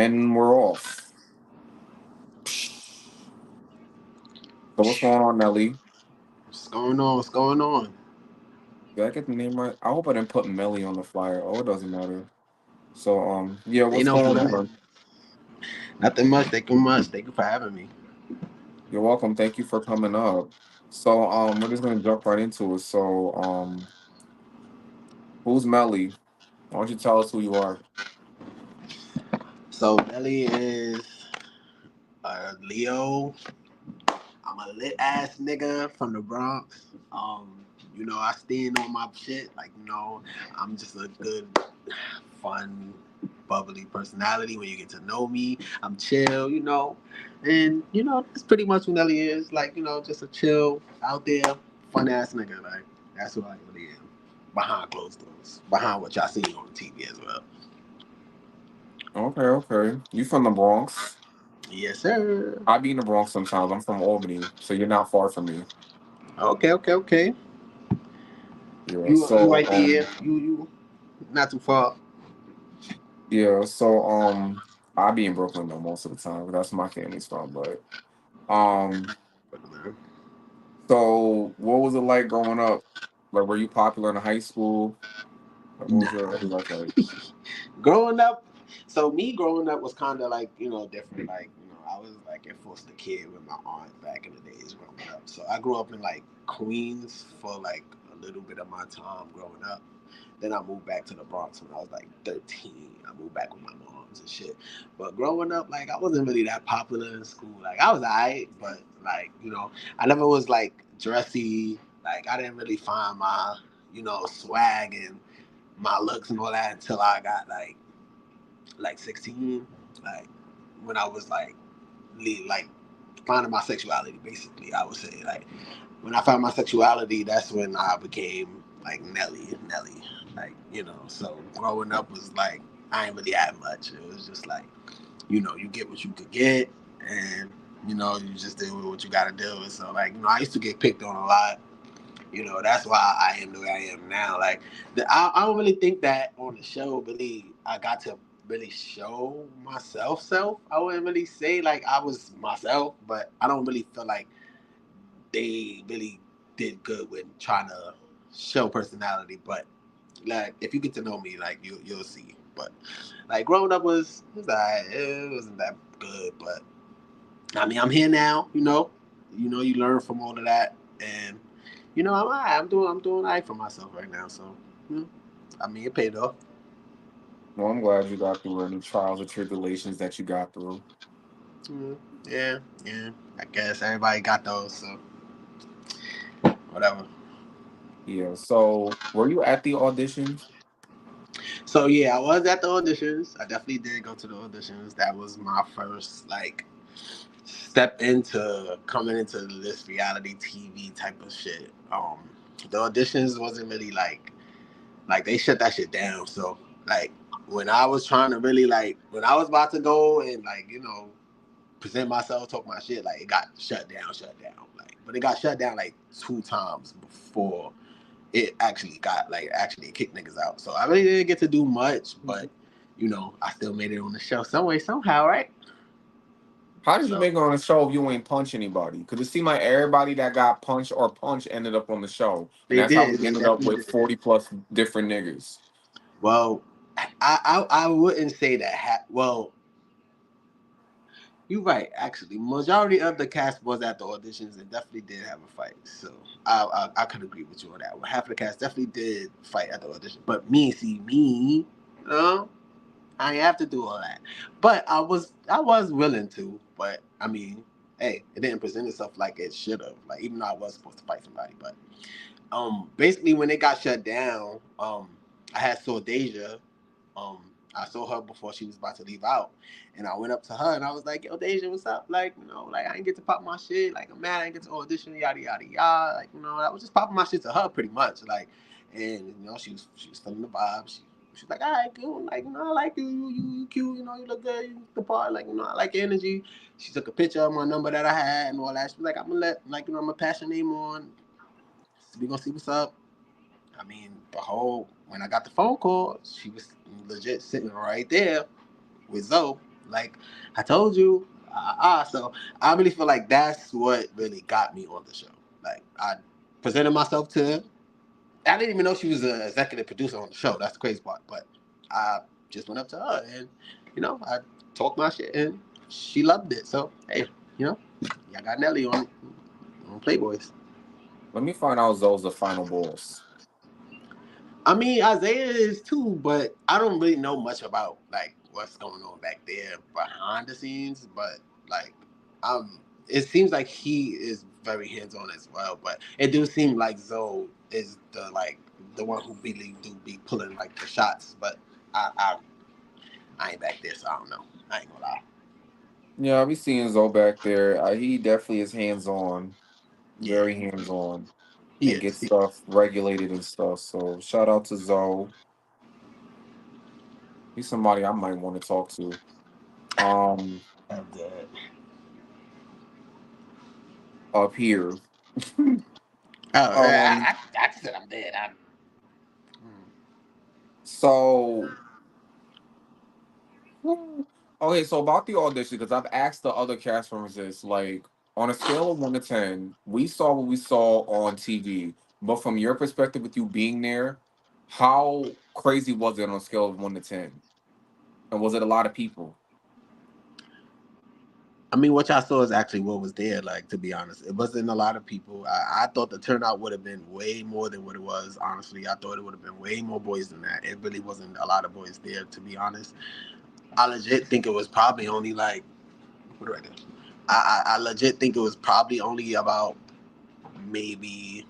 And we're off. So what's going on, Melly? What's going on? What's going on? Did I get the name right? I hope I didn't put Melly on the flyer. Oh, it doesn't matter. So yeah, Ain't what's no going play. on? Nothing much. Thank you much. Thank you for having me. You're welcome. Thank you for coming up. So we're just gonna jump right into it. So who's Melly? Why don't you tell us who you are? So Melly is Leo. I'm a lit ass nigga from the Bronx. I stand on my shit. I'm just a good, fun, bubbly personality. When you get to know me, I'm chill. And that's pretty much who Nelly is. Just a chill out there, fun ass nigga. Like that's who I really am. Behind closed doors, behind what y'all see on TV as well. Okay, okay. You from the Bronx? Yes, sir. I be in the Bronx sometimes. I'm from Albany, so you're not far from me. Okay, okay, okay. Yeah. You So right there. You not too far. yeah. So I be in Brooklyn though most of the time. That's my family's from, but um. So, what was it like growing up? Like, were you popular in high school? Like, what was your Nah. early life like? Growing up, so me growing up was kind of like different. I was like a foster kid with my aunt back in the days growing up. So I grew up in like Queens for like a little bit of my time growing up. Then I moved back to the Bronx when I was like 13. I moved back with my moms and shit. But growing up, like I wasn't really that popular in school. Like I was alright, but I never was like dressy. Like I didn't really find my swag and my looks and all that until I got like 16, like when I was like finding my sexuality. Basically, I would say like when I found my sexuality, that's when I became like Nelly. So growing up was like I ain't really had much. It was just like you get what you could get, and you just deal with what you got to deal with. So I used to get picked on a lot. That's why I am the way I am now. I don't really think that on the show really I got to really show myself. I wouldn't really say like I was myself, but I don't really feel like they really did good with trying to show personality. But like if you get to know me, like you'll see. But like growing up was alright. It wasn't that good, but I mean I'm here now. You learn from all of that, and I'm alright. I'm doing alright for myself right now. So I mean it paid off. Well, I'm glad you got through any trials or tribulations that you got through. Mm, yeah, yeah. I guess everybody got those. So whatever. Yeah. So, were you at the auditions? So yeah, I was at the auditions. I definitely did go to the auditions. That was my first step into coming into this reality TV type of shit. The auditions wasn't really like they shut that shit down. So like when I was trying to really when I was about to go and present myself, talk my shit, like it got shut down. But it got shut down like 2 times before it actually kicked niggas out. So I really didn't get to do much, but I still made it on the show some way, somehow, right? How did you So make it on the show if you ain't punch anybody? Because it seemed like everybody that got punched or punched ended up on the show, and they that's how did. we They ended up definitely with did. 40+ different niggas. Well, I wouldn't say that. Well, you're right. Actually, majority of the cast was at the auditions and definitely did have a fight. So I could agree with you on that. Well, half of the cast definitely did fight at the audition, but me, you know, I ain't have to do all that. But I was willing to. But I mean, hey, it didn't present itself like it should have. Like even though I was supposed to fight somebody, but basically when it got shut down, I had saw Deja. I saw her before she was about to leave out, and I went up to her and I was like, "Yo, Deja, what's up? Like I didn't get to pop my shit. Like I'm mad I didn't get to audition. Yada yada yada. I was just popping my shit to her pretty much. And she was feeling the vibe. She's like, all right, cool. I like you. You cute. You look good. You the part. I like your energy. She took a picture of my number that I had and all that. She was like, I'm gonna I'm gonna pass your name on. We gonna see what's up. I mean, when I got the phone call, she was legit sitting right there with Zoe. Like I told you. So I really feel like that's what really got me on the show. Like I presented myself to her. I didn't even know she was an executive producer on the show. That's the crazy part. But I just went up to her and, I talked my shit and she loved it. So hey, y'all got Nelly on Playboys. Let me find out Zoe's the final boss. I mean, Isaiah is too, but I don't really know much about like what's going on back there behind the scenes. But like, it seems like he is very hands on as well. But it do seem like Zoe is the one who really do be pulling like the shots. But I I, I ain't back there, so I don't know. I ain't gonna lie. Yeah, I be seeing Zoe back there. He definitely is hands on, Yeah, very hands on, he and is. gets stuff regulated and stuff. So shout out to Zoe. He's somebody I might want to talk to. Um, I'm dead. up here. Oh, um, I just said I'm dead. so okay, so about the audition, because I've asked the other cast members this, like on a scale of 1 to 10, we saw what we saw on TV, but from your perspective, with you being there, how crazy was it on a scale of 1 to 10? And was it a lot of people? I mean, what y'all saw is actually what was there. Like, to be honest, it wasn't a lot of people. I thought the turnout would have been way more than what it was. Honestly, I thought it would have been way more boys than that. It really wasn't a lot of boys there, to be honest. I legit think it was probably only like, what do I do? I legit think it was probably only about maybe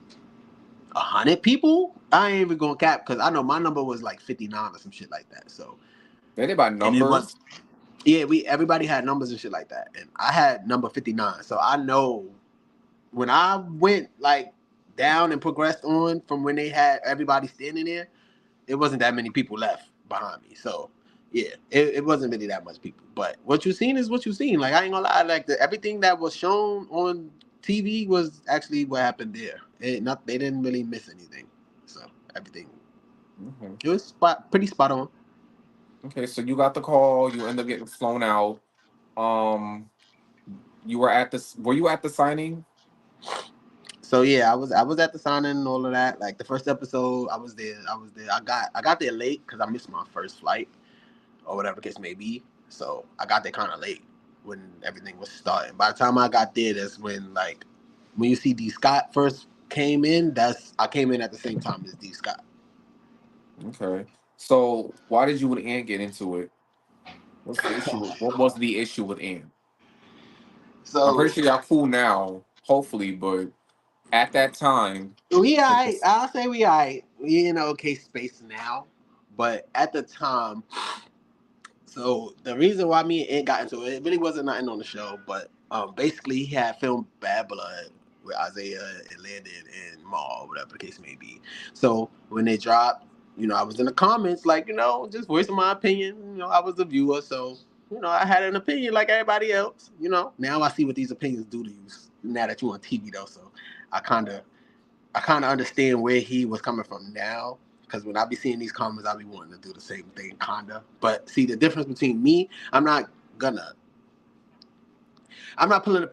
100 people. I ain't even gonna cap because I know my number was like 59 or some shit like that. So, They did by and it was, numbers. yeah, we everybody had numbers and shit like that, and I had number 59. So I know when I went like down and progressed on from when they had everybody standing there, it wasn't that many people left behind me. So yeah, it wasn't really that much people. But what you seen is what you seen. Like I ain't gonna lie, like everything that was shown on TV was actually what happened there. They didn't really miss anything. So everything Okay. it was pretty spot on. Okay, so you got the call. You end up getting flown out. Um, you were at this. Were you at the signing? So yeah, I was at the signing and all of that. Like the first episode, I was there. I was there. I got there late because I missed my first flight or whatever case may be. So I got there kind of late when everything was starting. By the time I got there, that's when you see D Scott first came in. I came in at the same time as D Scott. Okay. So why did you and Ann get into it? What's the issue? What was the issue with Ann? I'm pretty So sure y'all cool now, hopefully, but at that time, we it I was- I'll say we in okay space now, but at the time. So the reason why me and Ed got into it, it really wasn't nothing on the show, but basically he had filmed Bad Blood with Isaiah and Landon and Maul, whatever the case may be. So when they dropped, I was in the comments like, just voicing my opinion. I was a viewer, so I had an opinion like everybody else. Now I see what these opinions do to you. Now that you on TV though, so I kind of I kind of understand where he was coming from now. Because when I be seeing these comments, I be wanting to do the same thing, kinda. But see, the difference between me, gonna, I'm not pulling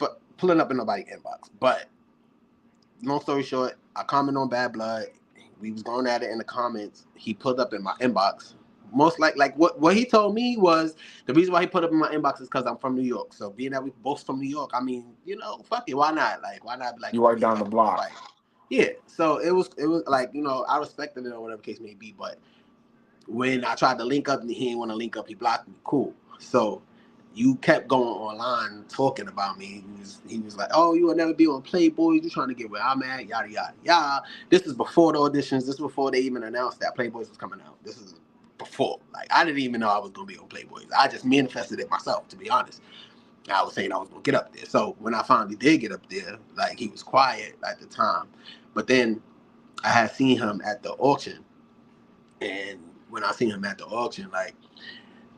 up in nobody's inbox. But long story short, I comment on Bad Blood. We was going at it in the comments. He pulled up in my inbox. Most like what he told me was the reason why he put up in my inbox is because I'm from New York. So being that we both from New York, I mean, fuck it, why not? Like, why not be like, you right me and down the him want to block. fight? Yeah. So it was like I respected it or whatever case may be. But when I tried to link up and he didn't want to link up, he blocked me. Cool. So you kept going online talking about me. He was like, "Oh, you will never be on Playboys. You trying to get where I'm at? Yada yada yada." This is before the auditions. This is before they even announced that Playboys was coming out. This is before. Like I didn't even know I was gonna be on Playboys. I just manifested it myself, to be honest. I was saying I was gonna get up there. So when I finally did get up there, like he was quiet at the time, but then I had seen him at the auction, and when I seen him at the auction, like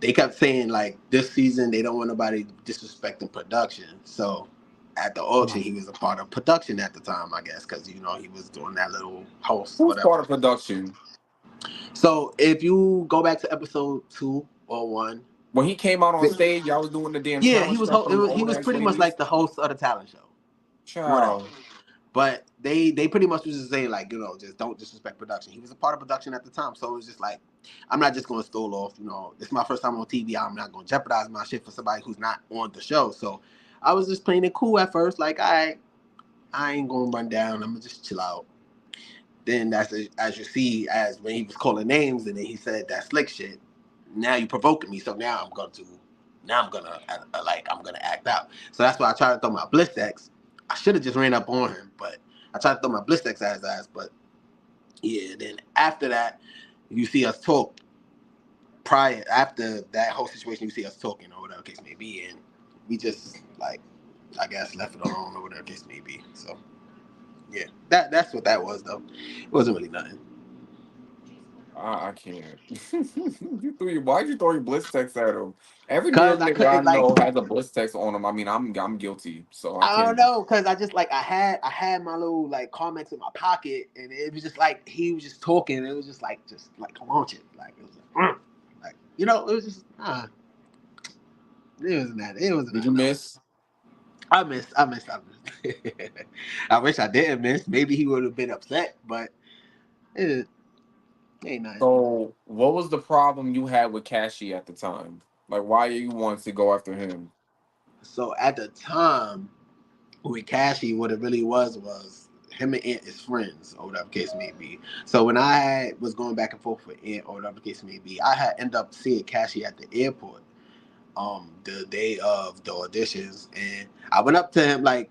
they kept saying like this season they don't want nobody disrespecting production. So at the auction, he was a part of production at the time, I guess, because he was doing that little host, Who's whatever. part of production? So if you go back to episode 2 or 1, When he came out on stage, y'all was doing the damn Yeah, talent show for them he old was ass pretty much ladies. like the host of the talent show, whatever. Child. But they pretty much was just saying like, just don't disrespect production. He was a part of production at the time, so it was just like, I'm not just gonna stall off. This is my first time on TV. I'm not gonna jeopardize my shit for somebody who's not on the show. So I was just playing it cool at first, like, all right, I ain't gonna run down. I'm gonna just chill out. Then as you see, as when he was calling names and then he said that slick shit. Now you provoking me, so now I'm gonna I'm gonna act out. So that's why I tried to throw my Blistex. I should have just ran up on him, but I tried to throw my Blistex at his ass. But yeah, then after that, you see us talk. After that whole situation, you see us talking or whatever case may be, and we just like, I guess, left it alone or whatever case may be. So yeah, that's what that was though. It wasn't really nothing. I can't. Why'd you throw your bliss text at him? Every Cause damn I nigga I couldn't like know has a bliss text on him. I mean, I'm guilty, so I I don't can't. know, cause I just like I had my little like comments in my pocket, and it was just like he was just talking. And it was just like launch it, like it was like it was just it wasn't that Did you no. miss? I missed. I wish I didn't miss. Maybe he would have been upset, but it ain't nothing. So, what was the problem you had with Cashy at the time? Like, why you wanted to go after him? So at the time with Cashy, what it really was him and Ant is friends or whatever case may be. So when was going back and forth with Ant or whatever case may be, I had ended up seeing Cashy at the airport the day of the auditions, and I went up to him like.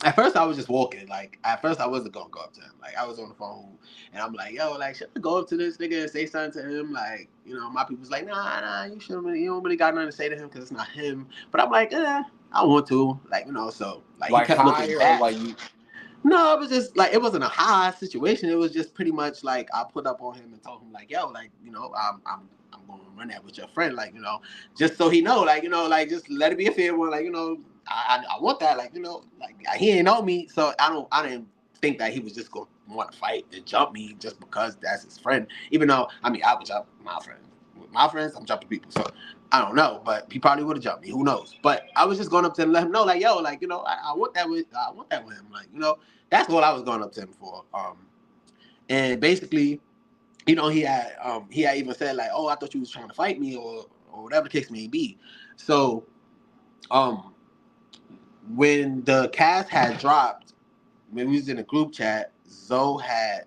At first, I was just walking. Like, at first, I wasn't gonna go up to him. Like, I was on the phone, and I'm like, "Yo, like, should I go up to this nigga and say something to him?" Like, my people's like, "Nah, you shouldn't. You don't really got nothing to say to him because it's not him." But I'm like, I want to, like, So, like, he Like kept looking high or back. like you? No, it was just like it wasn't a high situation. It was just pretty much like I put up on him and told him like, yo, like I'm going to run that with your friend, like just so he know, like like just let it be a fair one, like I want that, like like he ain't know me, so I didn't think that he was just going to want to fight and jump me just because that's his friend. Even though I mean I would jump my friend. With my friends, I'm jumping people, so I don't know, but he probably would have jumped me. Who knows? But I was just going up to him, let him know, like, yo, like I want that with him, like that's what I was going up to him for. And basically, he had even said like, "Oh, I thought you was trying to fight me or whatever the case may be." So, um, when the cast had dropped, when we was in a group chat, Zoe had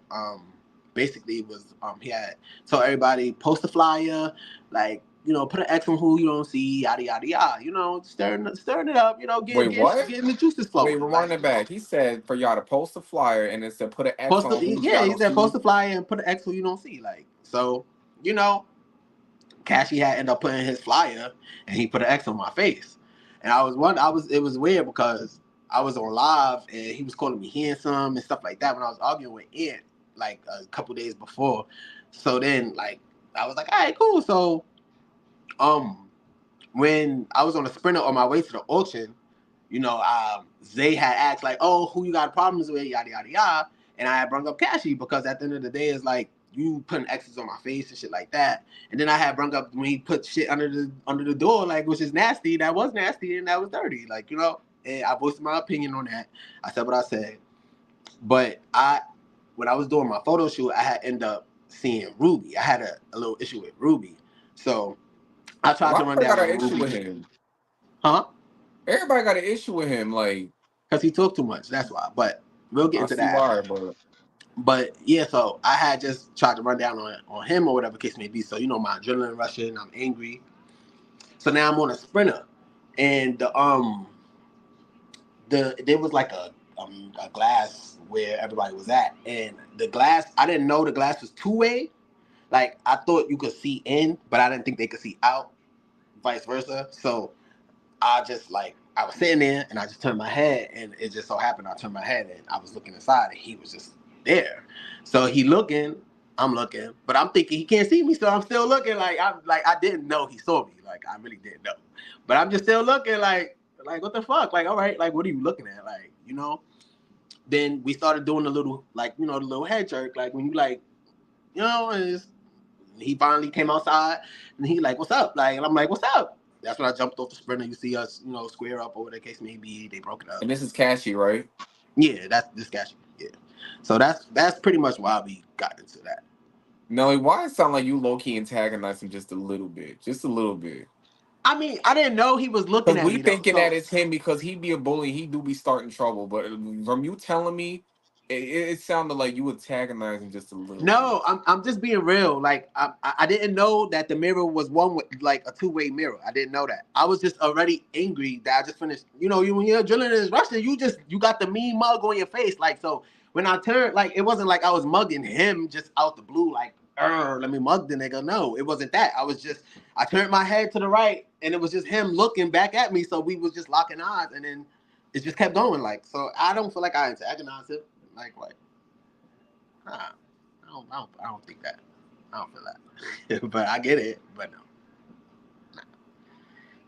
basically was he had told everybody post a flyer, like put an X on who you don't see, yada yada yada, stirring it up, Wait, what? getting the juices Wait, flowing, rewind like it back. He said for y'all to post a flyer and it said put an X post on who yeah, y'all he don't said post see. a flyer and put an X who you don't see, like so, you know. Cashy had ended up putting his flyer and he put an X on my face. And it was weird because I was on live and he was calling me handsome and stuff like that when I was arguing with Ant like a couple days before. So then like I was like, all right, cool. So when I was on a sprinter on my way to the auction, Zay had asked like, "Oh, who you got problems with?" Yada yada yada, and I had brung up Cashy because at the end of the day, it's like you putting X's on my face and shit like that. And then I had brung up when he put shit under the door, like which is nasty. That was nasty and that was dirty, like And I voiced my opinion on that. I said what I said, but when I was doing my photo shoot, I had ended up seeing Ruby. I had a little issue with Ruby, so I tried Why to run everybody down got on an issue with Ruby, him? huh? Everybody got an issue with him. Like, Because he talked too much. That's why. But we'll get I into see that. why, but But yeah, so I had just tried to run down on him or whatever the case may be. So my adrenaline rushing, I'm angry. So now I'm on a sprinter, and there was like a glass where everybody was at, and the glass I didn't know the glass was two-way. Like I thought you could see in, but I didn't think they could see out, vice versa. So I was sitting there and I just turned my head and it just so happened I turned my head and I was looking inside and he was just there. So he looking, I'm looking, but I'm thinking he can't see me, so I'm still looking like I didn't know he saw me. Like I really didn't know. But I'm just still looking like what the fuck? Like, all right, like what are you looking at? Like. Then we started doing the little the little head jerk, like when you and he finally came outside and he like, what's up? Like, and I'm like, what's up? That's when I jumped off the sprinter. You see us, square up or whatever the case may be. They broke it up. And this is Cashy, right? Yeah, that's discussion. Yeah. So that's pretty much why we got into that. Nelly, why it sound like you low key antagonize him just a little bit? Just a little bit. I mean, I didn't know he was looking Because at we me though. thinking that So it's him because he be a bully. He do be starting trouble. But from you telling me, it sounded like you antagonizing just a little bit. no, I'm just being real. Like I didn't know that the mirror was one way, like a two-way mirror. I didn't know that. I was just already angry that I just finished. You when you're drilling is rushing, you got the mean mug on your face. Like so, when I turned, like it wasn't like I was mugging him just out the blue. Like, let me mug the nigga. No, it wasn't that. I turned my head to the right, and it was just him looking back at me. So we was just locking eyes, and then it just kept going. Like so, I don't feel like I antagonized him. Like. Nah, I don't think that. I don't feel that. But I get it. But no, nah,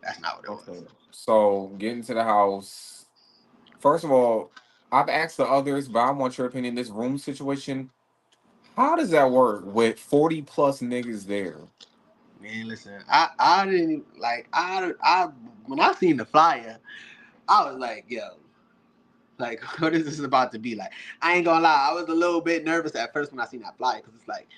that's not what it Okay. was. So getting to the house. First of all, I've asked the others, but I want your opinion. This room situation. How does that work with 40 plus niggas there? Man, listen, I didn't like I when I seen the flyer, I was like, yo, like what is this about to be like? I ain't gonna lie, I was a little bit nervous at first when I seen that flyer because it's like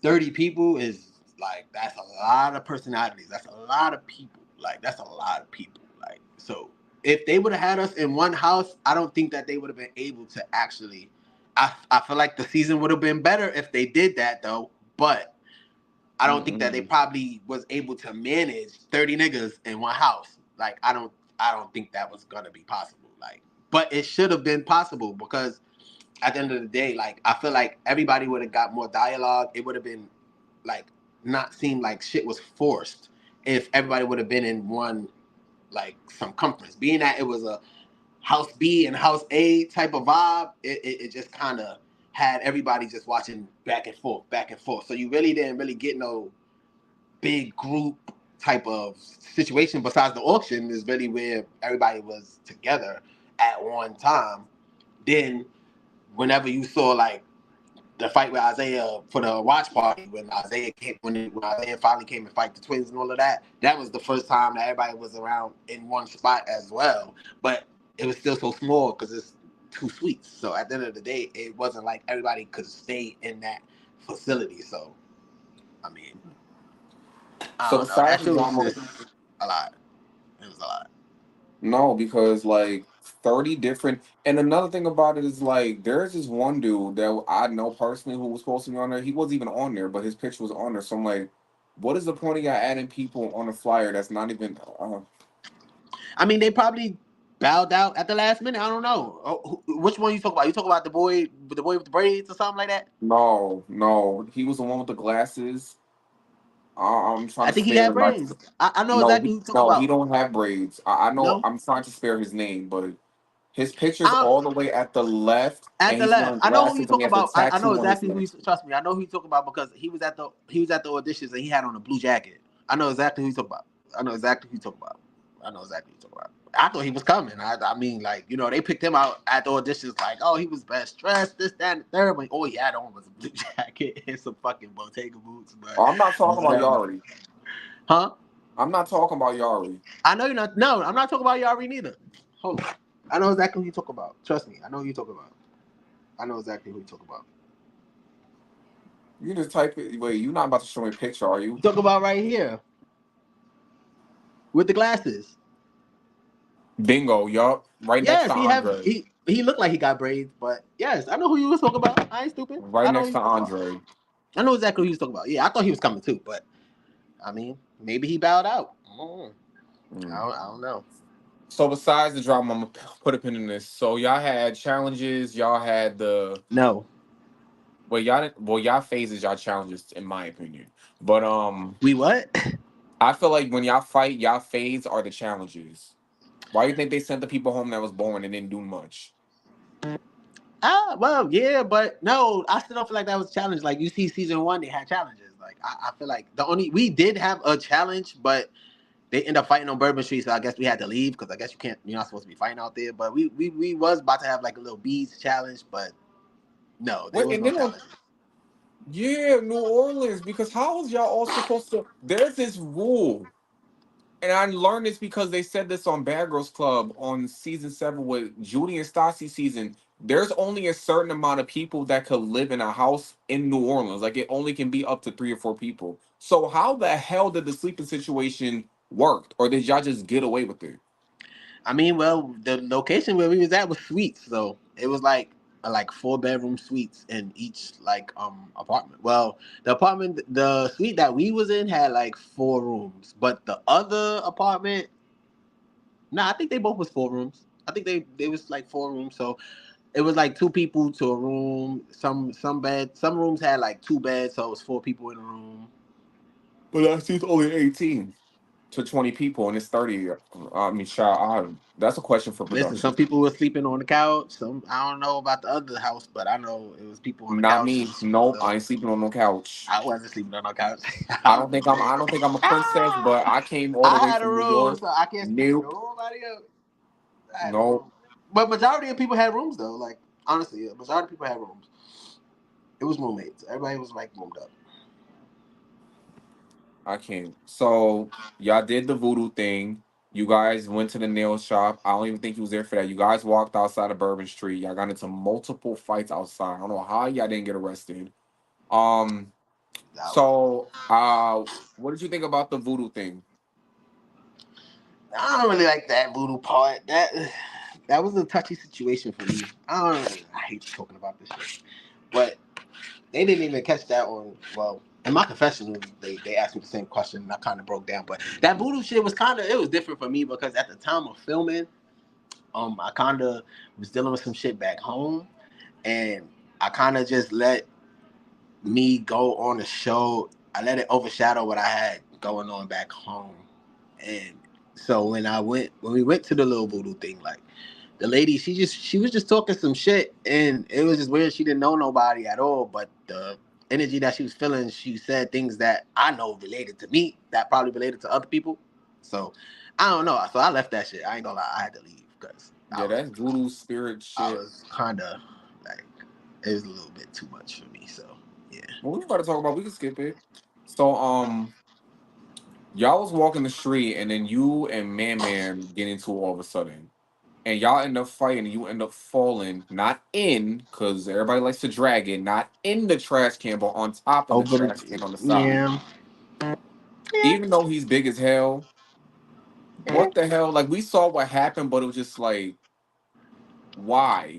30 people is like that's a lot of personalities. That's a lot of people. Like that's a lot of people. Like so if they would have had us in one house, I don't think that they would have been able to actually I feel like the season would have been better if they did that though. But I don't think that they Mm-mm. probably was able to manage 30 niggas in one house. Like I don't think that was gonna be possible. Like but it should have been possible because at the end of the day, like I feel like everybody would have got more dialogue. It would have been like not seem like shit was forced if everybody would have been in one like some conference. Being that it was a house B and house A type of vibe, it just kind of had everybody just watching back and forth, back and forth. So you really didn't really get no big group type of situation besides the auction is really where everybody was together at one time. Then whenever you saw like the fight with Isaiah for the watch party when Isaiah finally came and fight the twins and all of that. That was the first time that everybody was around in one spot as well. But it was still so small because it's two suites. So at the end of the day, it wasn't like everybody could stay in that facility. So I mean, I So don't know. besides That the shit was drama, just a lot. It was a lot. no, because like 30 different, and another thing about it is like there's this one dude that I know personally who was supposed to be on there. He wasn't even on there, but his picture was on there. So I'm like, what is the point of y'all adding people on a flyer that's not even I mean, they probably bowed out at the last minute. I don't know. Which one you talk about? You talk about the boy with the braids or something like that? no, no. He was the one with the glasses. I'm trying I to think he spare had him. Like, braids. I know no, exactly who you talk no, he about. don't have braids. I know. No, I'm trying to spare his name, but his picture's I all the way at the left, at and the he's left. wearing I know who you glasses, and he talk has a about. I know tattoo on his exactly who you neck. trust me. I know who you talk about because he was at the auditions and he had on a blue jacket. I know exactly who you talk about. I know exactly who you talk about. I know exactly who you talk about. I thought he was coming. I mean, like they picked him out at the auditions. Like, oh, he was best dressed, this, that, and the third. But all he had on was a blue jacket and some fucking Bottega boots. But Oh, I'm not talking about whatever. Yari. Huh? I'm not talking about Yari. I know you're not. No, I'm not talking about Yari neither. Hold on. I know exactly who you talk about. Trust me. I know who you talk about. I know exactly who you talk about. You just type it. Wait, you're not about to show me a picture, are you? You talk about right here with the glasses. Bingo, yup. Right next Yes, to Andre. he looked like he got braids, but yes, I know who you was talking about. I ain't stupid. Right I know who next you to was talking about. Andre. I know exactly who you was talking about. Yeah, I thought he was coming too, but I mean, maybe he bowed out. Mm. I don't know. So besides the drama, I'm gonna put a pin in this. So y'all had challenges. Y'all had the No, well, y'all didn't, well, y'all phases, y'all challenges, in my opinion. But we what? I feel like when y'all fight, y'all phase are the challenges. Why do you think they sent the people home that was boring and didn't do much? Well, yeah, but no, I still don't feel like that was a challenge. Like you see, season one, they had challenges. Like I feel like we did have a challenge, but they end up fighting on Bourbon Street, so I guess we had to leave because I guess you're not supposed to be fighting out there. But we was about to have like a little bees challenge, but no, there What was and no then on challenge. yeah, New Orleans, because how was y'all all supposed to there's this rule. And I learned this because they said this on Bad Girls Club on season 7 with Judy and Stassi season. There's only a certain amount of people that could live in a house in New Orleans. Like it only can be up to 3 or 4 people. So how the hell did the sleeping situation work, or did y'all just get away with it? I mean, well, the location where we was at was suites, so it was like 4 bedroom suites in each like apartment. Well, the suite that we was in had like 4 rooms, but the other apartment, nah, I think they both was 4 rooms. I think they was like 4 rooms, so it was like 2 people to a room. Some rooms had like 2 beds, so it was 4 people in a room. But that seems only 18 to 20 people, and it's 30. I mean, child, that's a question for Listen, some production. people were sleeping on the couch. Some I don't know about the other house, but I know it was people on the Not couch. me. Nope, I ain't sleeping on no couch. I wasn't sleeping on no couch. I I don't think was I'm. dead. I don't think I'm a princess, but Ah! I came all the I way had a from New room, York. so I can't speak for Nope, nobody else. I had a nope. room, but majority of people had rooms though. Like honestly, a majority of people had rooms. It was roommates. Everybody was like roomed up. I can't. So y'all did the voodoo thing. You guys went to the nail shop. I don't even think you was there for that. You guys walked outside of Bourbon Street. Y'all got into multiple fights outside. I don't know how y'all didn't get arrested. Um. That was. So, what did you think about the voodoo thing? I don't really like that voodoo part. That was a touchy situation for me. I hate talking about this shit, but they didn't even catch that on. Well, in my confession, they asked me the same question, and I kind of broke down. But that voodoo shit was it was different for me because at the time of filming, I kind of was dealing with some shit back home, and I kind of just let me go on the show. I let it overshadow what I had going on back home, and so when we went to the little voodoo thing, like the lady, she was just talking some shit, and it was just weird. She didn't know nobody at all, but the energy that she was feeling, she said things that I know related to me, that probably related to other people. So I don't know. So I left that shit. I ain't gonna lie, I had to leave because Yeah, that's voodoo spirit I shit. was kind of like it was a little bit too much for me. So yeah. What we about to talk about? We can skip it. So, y'all was walking the street, and then you and Man get into it all of a sudden, and y'all end up fighting, and you end up falling, not in, because everybody likes to drag it, not in the trash can, but on top of the Over trash the can on the side. yeah. Yeah. Even though he's big as hell, what the hell? Like we saw what happened, but it was just like, why?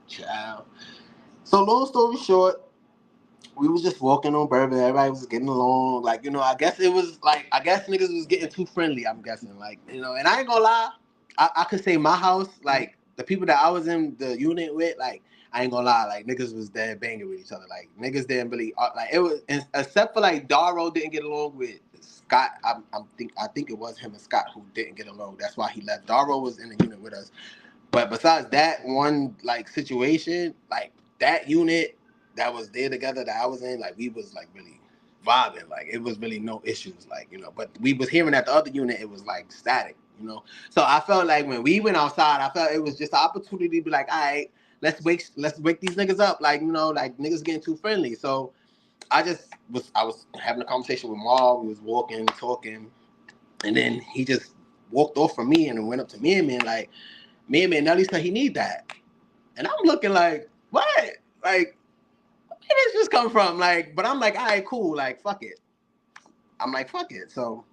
Child. So long story short, we was just walking on Bourbon. Everybody was getting along. Like, I guess it was like I guess niggas was getting too friendly, I'm guessing. Like, and I ain't gonna lie, I could say my house, like the people that I was in the unit with, like, I ain't gonna lie, like niggas was there banging with each other. Like niggas didn't really like it was except for like Darrow didn't get along with Scott. I think it was him and Scott who didn't get along. That's why he left. Darrow was in the unit with us. But besides that one like situation, like that unit that was there together that I was in, like we was like really vibing. Like it was really no issues. Like, but we was hearing at the other unit, it was like static. So I felt like when we went outside, I felt it was just an opportunity to be like, all right, let's wake these niggas up. Like, like niggas getting too friendly. So I was having a conversation with Maul, we was walking, talking, and then he just walked off from me and went up to me and like me and Nelly said he need that. And I'm looking like, what? Like, where did this just come from? Like, but I'm like, all right, cool. Like, fuck it. I'm like, fuck it. So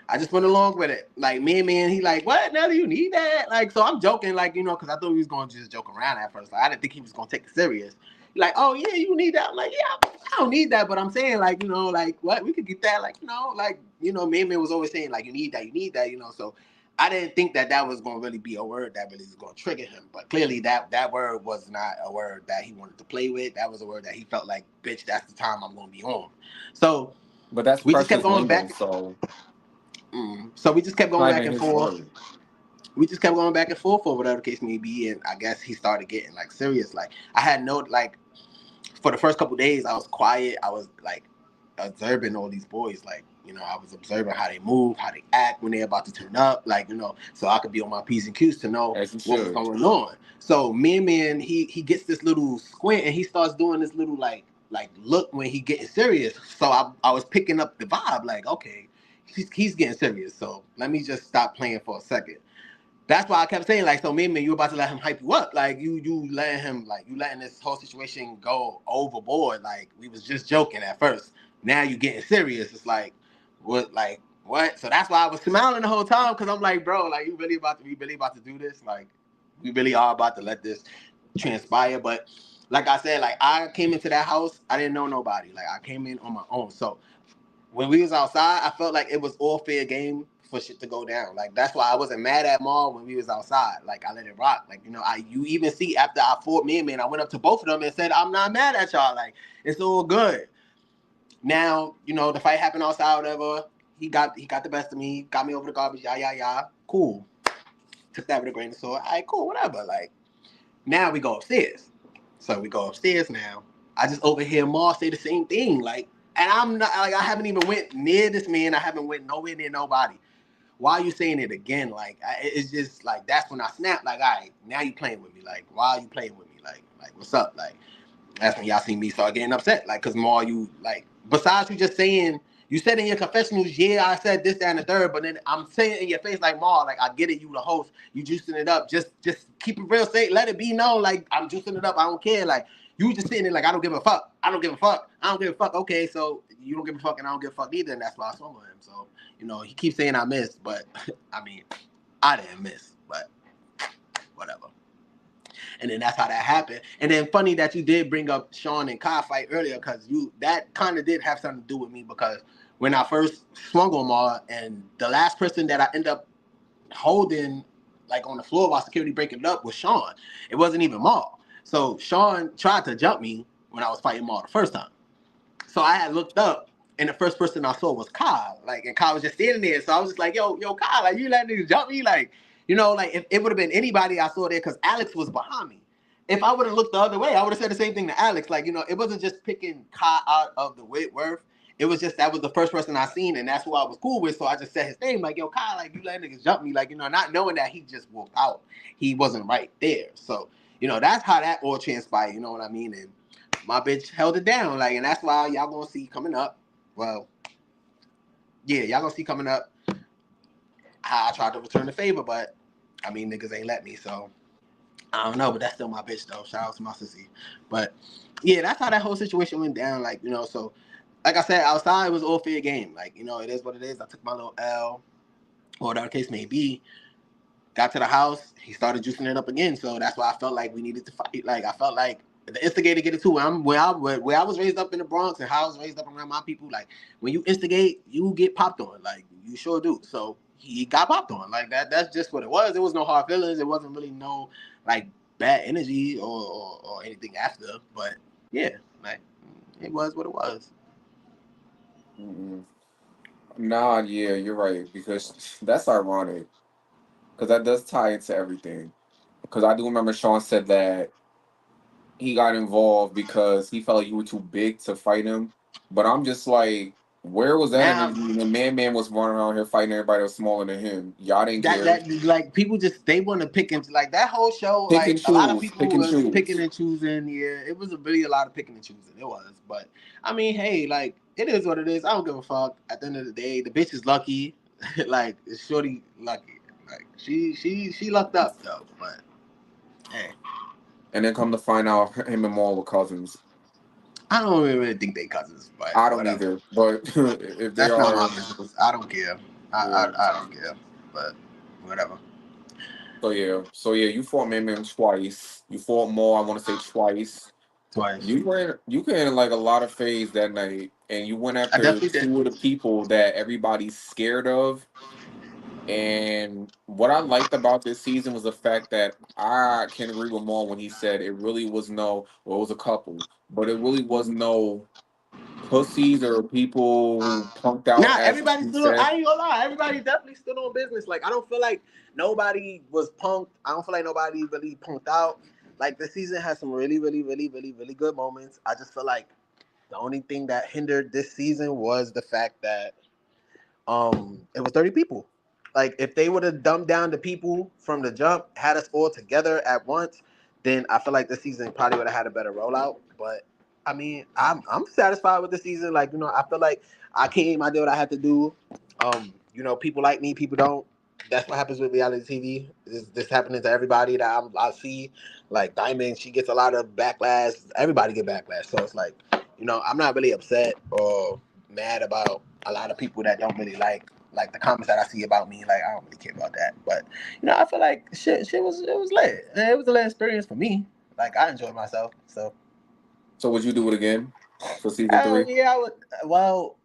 I just went along with it. Like, me and he like, what? Nelly, you need that? Like, so I'm joking, like, because I thought he was going to just joke around at first. Like, I didn't think he was going to take it serious. Like, oh, yeah, you need that. I'm like, yeah, I don't need that. But I'm saying, like, like, what? We could get that. Like, me was always saying, like, you need that. So I didn't think that was going to really be a word that really was going to trigger him. But clearly that word was not a word that he wanted to play with. That was a word that he felt like, bitch, that's the time I'm going to be on. So But that's we just kept precious going lingo, back. so So we just kept it's going not back even and his forth. word. We just kept going back and forth or whatever the case may be. And I guess he started getting like serious. Like I had no like for the first couple of days I was quiet. I was like observing all these boys. Like, I was observing how they move, how they act when they're about to turn up, like, so I could be on my P's and Q's to know As you what was should. going on. So man, he gets this little squint and he starts doing this little like look when he getting serious. So I was picking up the vibe, like, okay, he's getting serious. So let me just stop playing for a second. That's why I kept saying like, so man, you about to let him hype you up, like you letting him like you letting this whole situation go overboard. Like we was just joking at first. Now you getting serious. It's like what? So that's why I was smiling the whole time because I'm like, bro, like we really about to do this? Like we really are about to let this transpire? But like I said, like I came into that house, I didn't know nobody. Like I came in on my own. So when we was outside, I felt like it was all fair game for shit to go down. Like that's why I wasn't mad at Maul when we was outside. Like I let it rock. Like you even see after I fought man, I went up to both of them and said I'm not mad at y'all. Like it's all good. Now the fight happened outside. Whatever. He got the best of me. Got me over the garbage. Yeah. Cool. Took that with a grain of salt. All right, cool. Whatever. Like now we go upstairs. So we go upstairs now. I just overhear Maul say the same thing. Like, and I'm not like I haven't even went near this man. I haven't went nowhere near nobody. Why are you saying it again? Like, it's just like that's when I snap. Like, all right, now you playing with me. Like, why are you playing with me? Like what's up? Like, that's when y'all see me start getting upset. Like, cause Maul, you like besides you just saying. You said in your confessionals, yeah, I said this, that, and the third, but then I'm saying in your face like Maul, like I get it, you the host, you juicing it up. Just keep it real, say let it be known, like I'm juicing it up. I don't care. Like you just sitting there like I don't give a fuck. I don't give a fuck. I don't give a fuck. Okay, so you don't give a fuck and I don't give a fuck either, and that's why I swung on him. So, he keeps saying I missed, but I mean, I didn't miss, but whatever. And then that's how that happened. And then funny that you did bring up Sean and Kai fight earlier because that kind of did have something to do with me because when I first swung on Maul and the last person that I end up holding like on the floor while security breaking it up was Sean. It wasn't even Maul. So Sean tried to jump me when I was fighting Maul the first time. So I had looked up and the first person I saw was Kyle. Like, and Kyle was just standing there. So I was just like, yo, Kyle, like, you let niggas jump me? Like, like, if it would have been anybody I saw there, because Alex was behind me. If I would have looked the other way, I would have said the same thing to Alex. Like, it wasn't just picking Kyle out of the Whitworth. It was just that was the first person I seen, and that's who I was cool with. So I just said his name, like, yo, Kyle, like, you let niggas jump me. Like, not knowing that he just walked out. He wasn't right there. So, that's how that all transpired. You know what I mean? And my bitch held it down, like, and that's why y'all gonna see coming up. Well, yeah, y'all gonna see coming up how I tried to return the favor, but I mean, niggas ain't let me, so I don't know, but that's still my bitch though. Shout out to my sissy. But yeah, that's how that whole situation went down. Like, so like I said, outside it was all fair game. Like, it is what it is. I took my little L, or whatever the case may be. Got to the house, he started juicing it up again. So that's why I felt like we needed to fight. Like I felt like the instigator get it too. Where I was raised up in the Bronx and how I was raised up around my people. Like when you instigate, you get popped on. Like you sure do. So he got popped on. Like that. That's just what it was. There was no hard feelings. It wasn't really no like bad energy or anything after. But yeah, like it was what it was. Mm-mm. Nah, yeah, you're right because that's ironic because that does tie into everything. Because I do remember Sean said that he got involved because he felt like you were too big to fight him. But I'm just like, where was that Now energy when Man was running around here fighting everybody that was smaller than him? Y'all didn't care. that like people just they want to pick and like that whole show. Pick and Like a lot of choose, people pick and was picking choose. and choosing. Yeah, it was really a lot of picking and choosing. It was, but I mean, hey, like it is what it is. I don't give a fuck. At the end of the day, the bitch is lucky. Like shorty lucky. Like she lucked up though. But hey, And then come to find out, him and Maul were cousins. I don't really think they cousins, but I don't whatever. either, but if they That's not my are, business. I don't care. yeah. I don't care. But whatever. So yeah, you fought Man twice. You fought Maul, I want to say twice. Twice. You were in like a lot of phase that night, and you went I after definitely did. two of the people that everybody's scared of. And what I liked about this season was the fact that I can agree with Maul when he said it really was no, well, it was a couple, but it really was no pussies or people who punked out, Nah, as everybody he stood. said. I ain't gonna lie. Everybody definitely stood on business. Like I don't feel like nobody was punked. I don't feel like nobody really punked out. Like the season has some really, really, really, really, really good moments. I just feel like the only thing that hindered this season was the fact that it was 30 people. Like if they would have dumbed down the people from the jump, had us all together at once, then I feel like this season probably would have had a better rollout. But I mean, I'm satisfied with the season. Like I feel like I came, I did what I had to do. People like me, people don't. That's what happens with reality TV. This happening to everybody that I see. Like Diamond, she gets a lot of backlash. Everybody get backlash. So it's like, I'm not really upset or mad about a lot of people that don't really like the comments that I see about me. Like I don't really care about that. But I feel like shit was it was lit. It was a lit experience for me. Like I enjoyed myself. So So would you do it again for season hell three? yeah, I would. Well,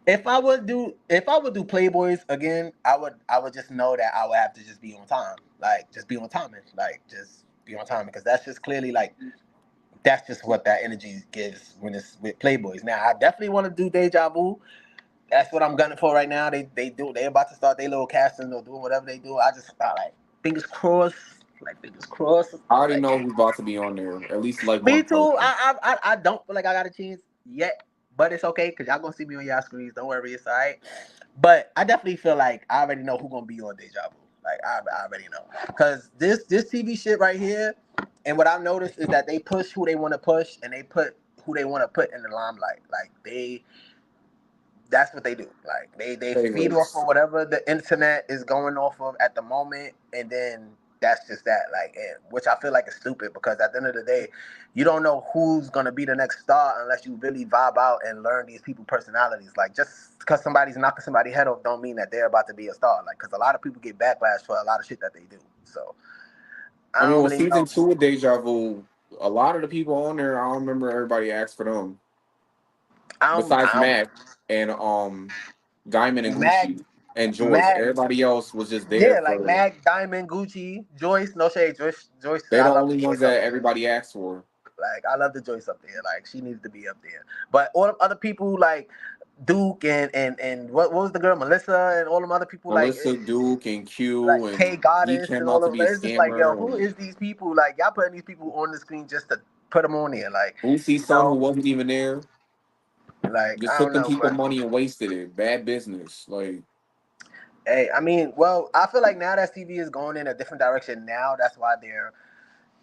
if I would do Playboys again, I would just know that I would have to just be on time, like just be on timing, like just be on time because that's just clearly like that's just what that energy gives when it's with Playboys. Now I definitely want to do Deja Vu. That's what I'm gunning for right now. They about to start their little casting or doing whatever they do. I like fingers crossed, like fingers crossed, I already like. know who's about to be on there. At least like Me one too. person. I don't feel like I got a chance yet, but it's okay because y'all gonna see me on y'all screens. Don't worry, it's alright. But I definitely feel like I already know who gonna be on Deja Vu. Like I already know because this TV shit right here, and what I've noticed is that they push who they want to push and they put who they want to put in the limelight. Like that's what they do. Like they feed off Favorites. of whatever the internet is going off of at the moment, and then that's just that. Like, which I feel like is stupid because at the end of the day, you don't know who's gonna be the next star unless you really vibe out and learn these people's personalities. Like, just because somebody's knocking somebody's head off, don't mean that they're about to be a star. Like, because a lot of people get backlash for a lot of shit that they do. So I I mean, don't well, really season know. two of Deja Vu, a lot of the people on there, I don't remember everybody asked for them. Besides I Mac and Diamond and don't. Mag, Gucci and Joyce, Mag. everybody else was just there Yeah, like for. Mag, Diamond, Gucci, Joyce. No shade, Joyce. Joyce, They're I the love the only ones Joyce up that there. everybody asked for. Like I love the Joyce up there. Like she needs to be up there. But all the other people like Duke and what was the girl Melissa and all them other people Melissa, Duke, and Q, like K and he Goddess came and out all to of be a that. It's just like yo, scammer. who And is these people? Like y'all putting these people on the screen just to put them on there. Like Boosie's you son, who know, wasn't even there, like just I took don't them know, people but money and wasted it. Bad business. Like, hey, I mean, well, I feel like now that TV is going in a different direction. Now that's why they're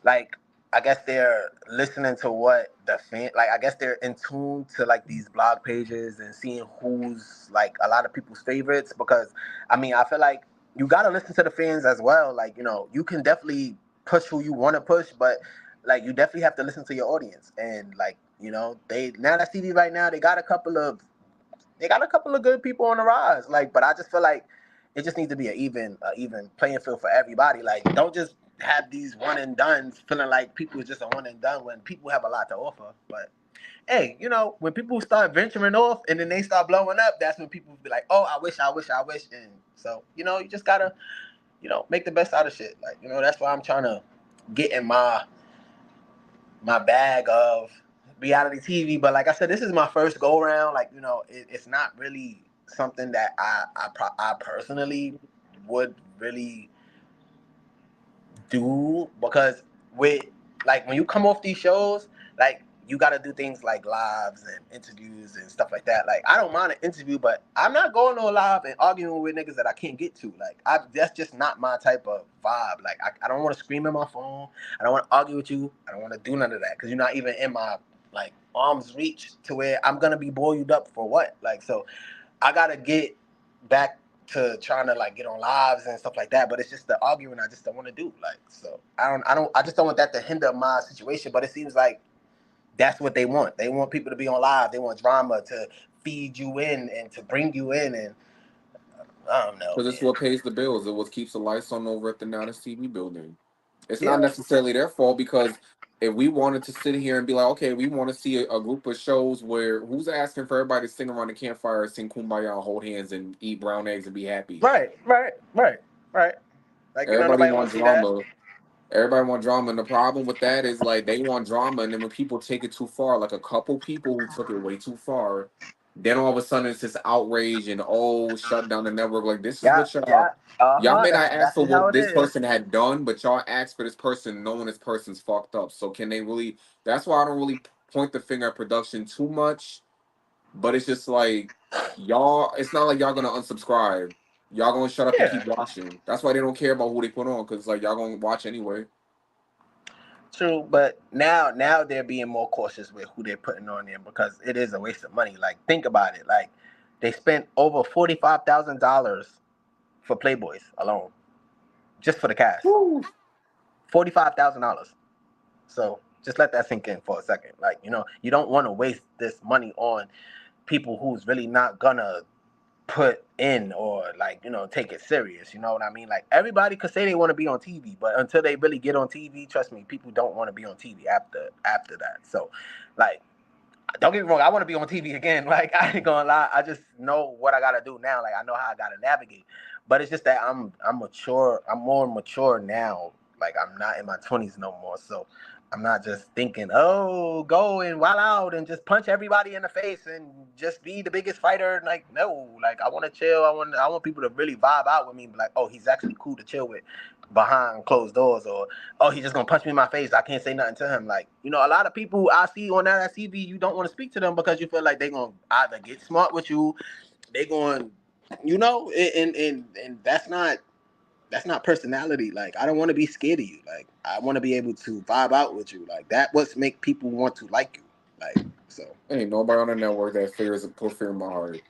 like I guess they're listening to what the fan like I guess they're in tune to like these blog pages and seeing who's like a lot of people's favorites because I mean I feel like you gotta listen to the fans as well. Like, you can definitely push who you wanna push, but like you definitely have to listen to your audience and like, they now that TV right now they got a couple of good people on the rise. Like, but I just feel like it just needs to be an even playing field for everybody. Like, don't just have these one and dones feeling like people is just a one and done when people have a lot to offer. But hey, when people start venturing off and then they start blowing up, that's when people be like, oh, I wish, I wish, I wish. And so, you just gotta, make the best out of shit. Like, that's why I'm trying to get in my bag of reality TV. But like I said, this is my first go around. Like, it's not really something that I personally would really do because with like when you come off these shows, like you got to do things like lives and interviews and stuff like that. Like I don't mind an interview, but I'm not going on live and arguing with niggas that I can't get to. Like that's just not my type of vibe. Like I don't want to scream in my phone. I don't want to argue with you. I don't want to do none of that because you're not even in my like arm's reach to where I'm gonna be boiled up for what. Like so, I gotta get back to trying to like get on lives and stuff like that, but it's just the arguing I just don't want to do. Like, so I just don't want that to hinder my situation. But it seems like that's what they want. They want people to be on live. They want drama to feed you in and to bring you in. And I don't know, because it's man. what pays the bills. It what keeps the lights on over at the Now TV building. It's not Yeah, necessarily their fault because if we wanted to sit here and be like, okay, we want to see a group of shows where who's asking for everybody to sing around the campfire, sing kumbaya, and hold hands, and eat brown eggs and be happy. right. Like Everybody nobody want want to see that. drama. Everybody want drama, and the problem with that is like they want drama, and then when people take it too far, like a couple people who took it way too far, then all of a sudden it's this outrage and oh, shut down the network. Like this is Yeah, what y'all yeah. Uh y'all huh. may That's not ask for exactly how what it this is. person had done, but y'all ask for this person knowing this person's fucked up. So can they really? That's why I don't really point the finger at production too much. But it's just like y'all. It's not like y'all gonna unsubscribe. Y'all gonna shut up and Yeah. keep watching. That's why they don't care about who they put on because like y'all gonna watch anyway. True, but now they're being more cautious with who they're putting on there because it is a waste of money. Like think about it. Like They spent over $45,000 for Playboys alone, just for the cast. Woo. $45,000. So just let that sink in for a second. Like, you don't want to waste this money on people who's really not gonna put in or like take it serious. You know what I mean? Like everybody could say they want to be on TV, but until they really get on TV, trust me, people don't want to be on TV after that. So, like, don't get me wrong, I want to be on TV again. Like I ain't gonna lie, I just know what I gotta do now. Like I know how I gotta navigate. But it's just that I'm mature. I'm more mature now. Like I'm not in my 20s no more. So I'm not just thinking, oh, go and wild out and just punch everybody in the face and just be the biggest fighter. Like no, like I want to chill. I want people to really vibe out with me. Like oh, he's actually cool to chill with behind closed doors, or oh, he's just gonna punch me in my face. I can't say nothing to him. Like a lot of people I see on that TV, you don't want to speak to them because you feel like they're gonna either get smart with you, they going, and that's not personality. Like I don't want to be scared of you. Like I want to be able to vibe out with you. Like that what's make people want to like you. Like so. Ain't nobody on the network that fears put fear in my heart.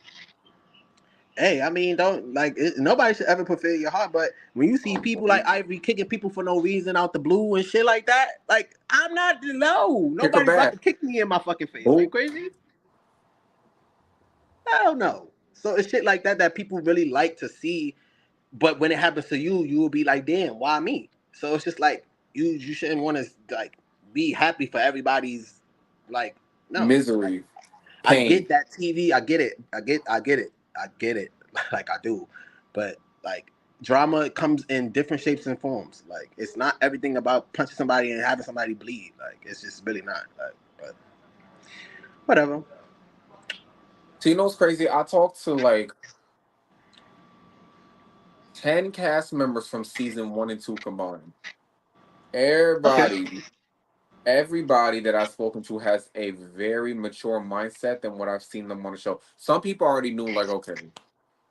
Hey, I mean, don't nobody should ever put fear in your heart. But when you see people like Ivory kicking people for no reason out the blue and shit like that, like I'm not no Kick her nobody's about to back. kick me in my fucking face. Are you Boop. crazy? I don't know. So it's shit like that people really like to see. But when it happens to you, you will be like, damn, why me? So it's just like you shouldn't want to like be happy for everybody's like no. Like Misery. I Pain. get that TV. I get it. I get it. Like I do. But like drama comes in different shapes and forms. Like it's not everything about punching somebody and having somebody bleed. Like it's just really not. Like but whatever. So you know what's crazy? I talked to like 10 cast members from season 1 and 2 combined. Okay. Everybody that I've spoken to has a very mature mindset than what I've seen them on the show. Some people already knew, like, okay,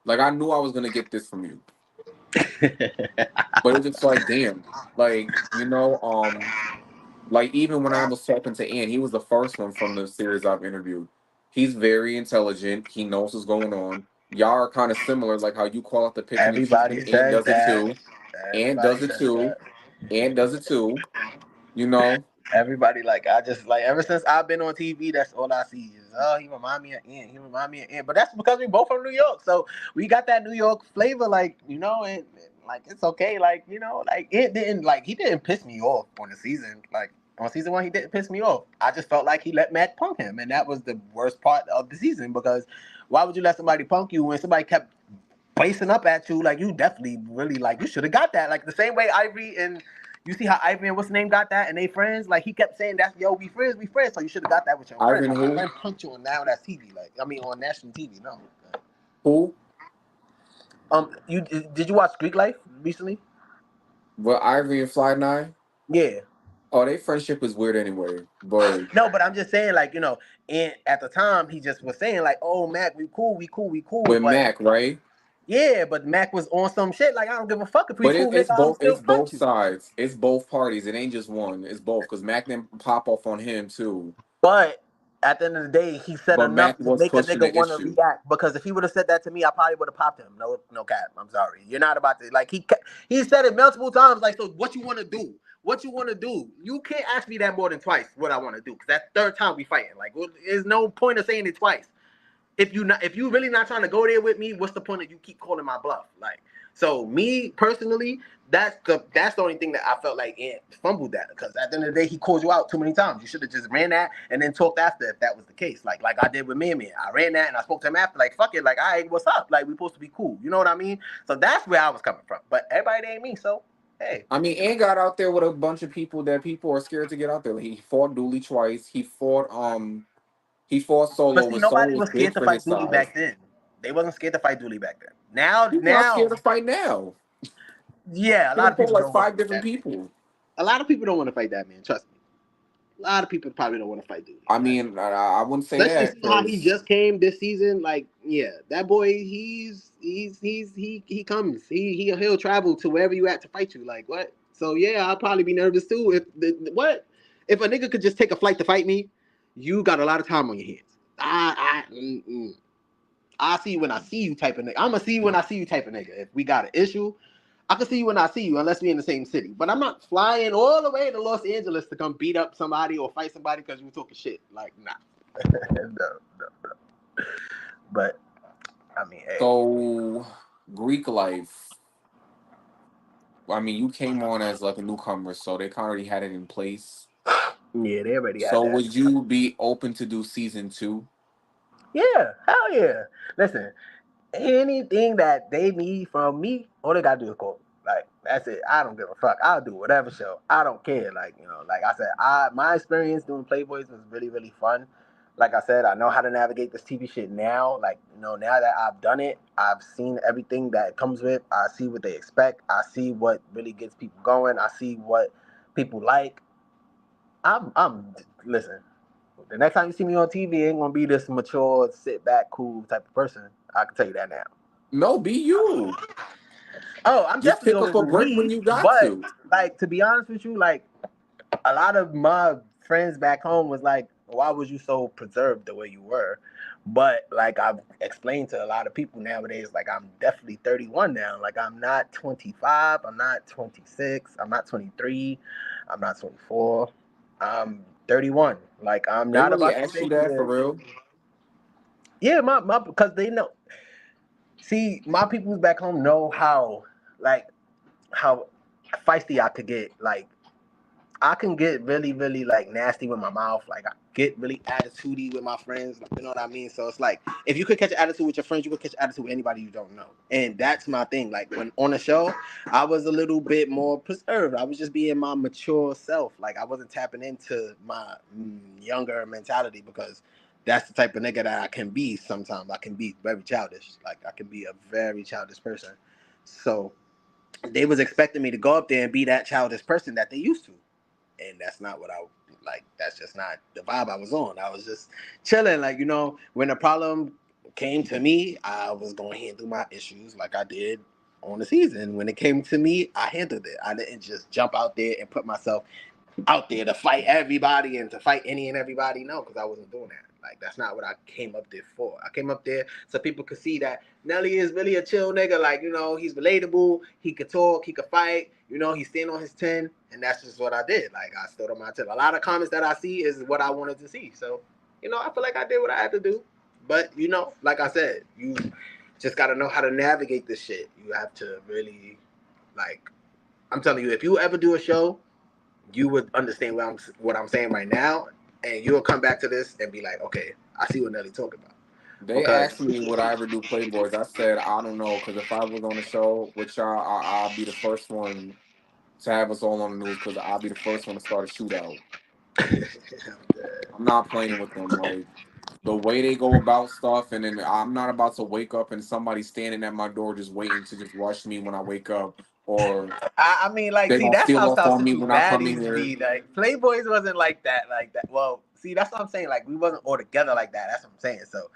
like I knew I was gonna get this from you, but it's just like, damn, like like even when I was talking to Ian, he was the first one from the series I've interviewed. He's very intelligent. He knows what's going on. Y'all are kind of similar, like how you call out the pick me, keep Everybody me. Ant says does it that. too. Ant Everybody does it says too. that. Ant does it too. You know, Everybody like I just like ever since I've been on TV, that's all I see is he remind me of Ian. He remind me of Ian. But that's because we both from New York, so we got that New York flavor, like and like it's okay, like like it didn't like he didn't piss me off on the season, like on season one he didn't piss me off. I just felt like he let Matt punk him, and that was the worst part of the season because why would you let somebody punk you when somebody kept basing up at you? Like you definitely really like you should have got that, like the same way Ivory and. You see how Ivory and what's the name got that and they friends? Like he kept saying that's yo, we friends, we friends. So you should have got that with your friend. Ivan Like your who friend punked you on now that's TV. Like I mean on national TV. No. who, You did you watch Greek Life recently? but Ivory and Fly Nine. Yeah. Oh, their friendship is weird anyway. But No, but I'm just saying like and at the time he just was saying like, oh Mac, we cool, we cool, we cool. with But Mac, right? yeah, but Mac was on some shit like I don't give a fuck if we But cool, it's nigga. I'm both. still It's punch both you. sides. It's both parties. It ain't just one. It's both because Mac didn't pop off on him too. But at the end of the day, he said But enough Mac to was make a pushing nigga the want to issue. react. Because if he would have said that to me, I probably would have popped him. No, no cap. I'm sorry. You're not about to like he said it multiple times. Like, so what you want to do? What you want to do? You can't ask me that more than twice. What I want to do? Because that's third time we fighting. Like, there's no point of saying it twice. If you really not trying to go there with me, what's the point of you keep calling my bluff? Like, so me personally, that's the only thing that I felt like Ant fumbled that because at the end of the day he called you out too many times. You should have just ran that and then talked after if that was the case. Like I did with Man. I ran that and I spoke to him after. Like fuck it. Like all right, what's up? Like we supposed to be cool. You know what I mean? So that's where I was coming from. But everybody ain't me. So hey. I mean, and got out there with a bunch of people that people are scared to get out there. He fought Dooley twice. He fought But Solo, see, but Solo nobody was was big scared to for fight his Dooley size. back then. They wasn't scared to fight Dooley back then. Now, People not scared now, to fight now. yeah, a He lot done of fought people like don't want to five fight different that. people. A lot of people don't want to fight that man. Trust me. A lot of people probably don't want to fight Dooley. I Like, mean, I wouldn't say especially that seeing how he because just came this season. Like, yeah, that boy, he comes. He'll travel to wherever you at to fight you. Like what? So yeah, I'll probably be nervous too. If a nigga could just take a flight to fight me, you got a lot of time on your hands. I see you when I see you type of nigga. I'm gonna see you when I see you type of nigga. If we got an issue, I can see you when I see you, unless we in the same city. But I'm not flying all the way to Los Angeles to come beat up somebody or fight somebody because you talking shit. Like, nah. No. But I mean, hey. So Greek life. I mean, you came on as like a newcomer, so they kind of already had it in place. Yeah, they already had So that. would you be open to do season two? Yeah, hell yeah. Listen, anything that they need from me, all they gotta do is call me. Like, that's it. I don't give a fuck. I'll do whatever show. I don't care. Like, like I said, my experience doing Playboys was really, really fun. Like I said, I know how to navigate this TV shit now. Like, now that I've done it, I've seen everything that it comes with. I see what they expect. I see what really gets people going. I see what people like. Listen, the next time you see me on TV, it ain't gonna be this mature, sit back, cool type of person. I can tell you that now. No, be you. Oh, I'm Just definitely pick gonna up a do break when me, you got but to. like, to be honest with you, like, a lot of my friends back home was like, "Why was you so preserved the way you were?" But like I've explained to a lot of people nowadays, like I'm definitely 31 now. Like I'm not 25, I'm not 26, I'm not 23, I'm not 24. I'm 31. Like I'm They not really about to asked you sit that for here. real? Yeah, my because they know. See, my peoples back home know like how feisty I could get. Like I can get really, really like nasty with my mouth. Like I get really attitudey with my friends. You know what I mean? So it's like if you could catch an attitude with your friends, you could catch an attitude with anybody you don't know. And that's my thing. Like when on the show, I was a little bit more preserved. I was just being my mature self. Like I wasn't tapping into my younger mentality because that's the type of nigga that I can be. Sometimes I can be very childish. Like I can be a very childish person. So they was expecting me to go up there and be that childish person that they used to, and that's not what I like. That's just not the vibe I was on. I was just chilling. Like when the problem came to me, I was going to handle my issues like I did on the season. When it came to me, I handled it. I didn't just jump out there and put myself out there to fight everybody and to fight any and everybody. No, because I wasn't doing that. Like that's not what I came up there for. I came up there so people could see that Nelly is really a chill nigga. Like he's relatable. He could talk. He could fight. He's standing on his 10, and that's just what I did. Like I stood on my 10. A lot of comments that I see is what I wanted to see. So I feel like I did what I had to do. But like I said, you just got to know how to navigate this shit. You have to really like. I'm telling you, if you ever do a show you would understand what I'm saying right now, and you'll come back to this and be like, okay, I see what Nelly talking about. They Because asked me would I ever do Playboys. I said I don't know because if I was on the show with y'all, I'll be the first one to have us all on the news because I'll be the first one to start a shootout. I'm not playing with them. Like the way they go about stuff, and then I'm not about to wake up and somebody standing at my door just waiting to just rush me when I wake up, or I mean, like, they see, gonna that's steal how off South on me Central when I come in baddies here. be. Like, Playboys wasn't like that, Well, see, that's what I'm saying. Like, we wasn't all together like that. That's what I'm saying. So,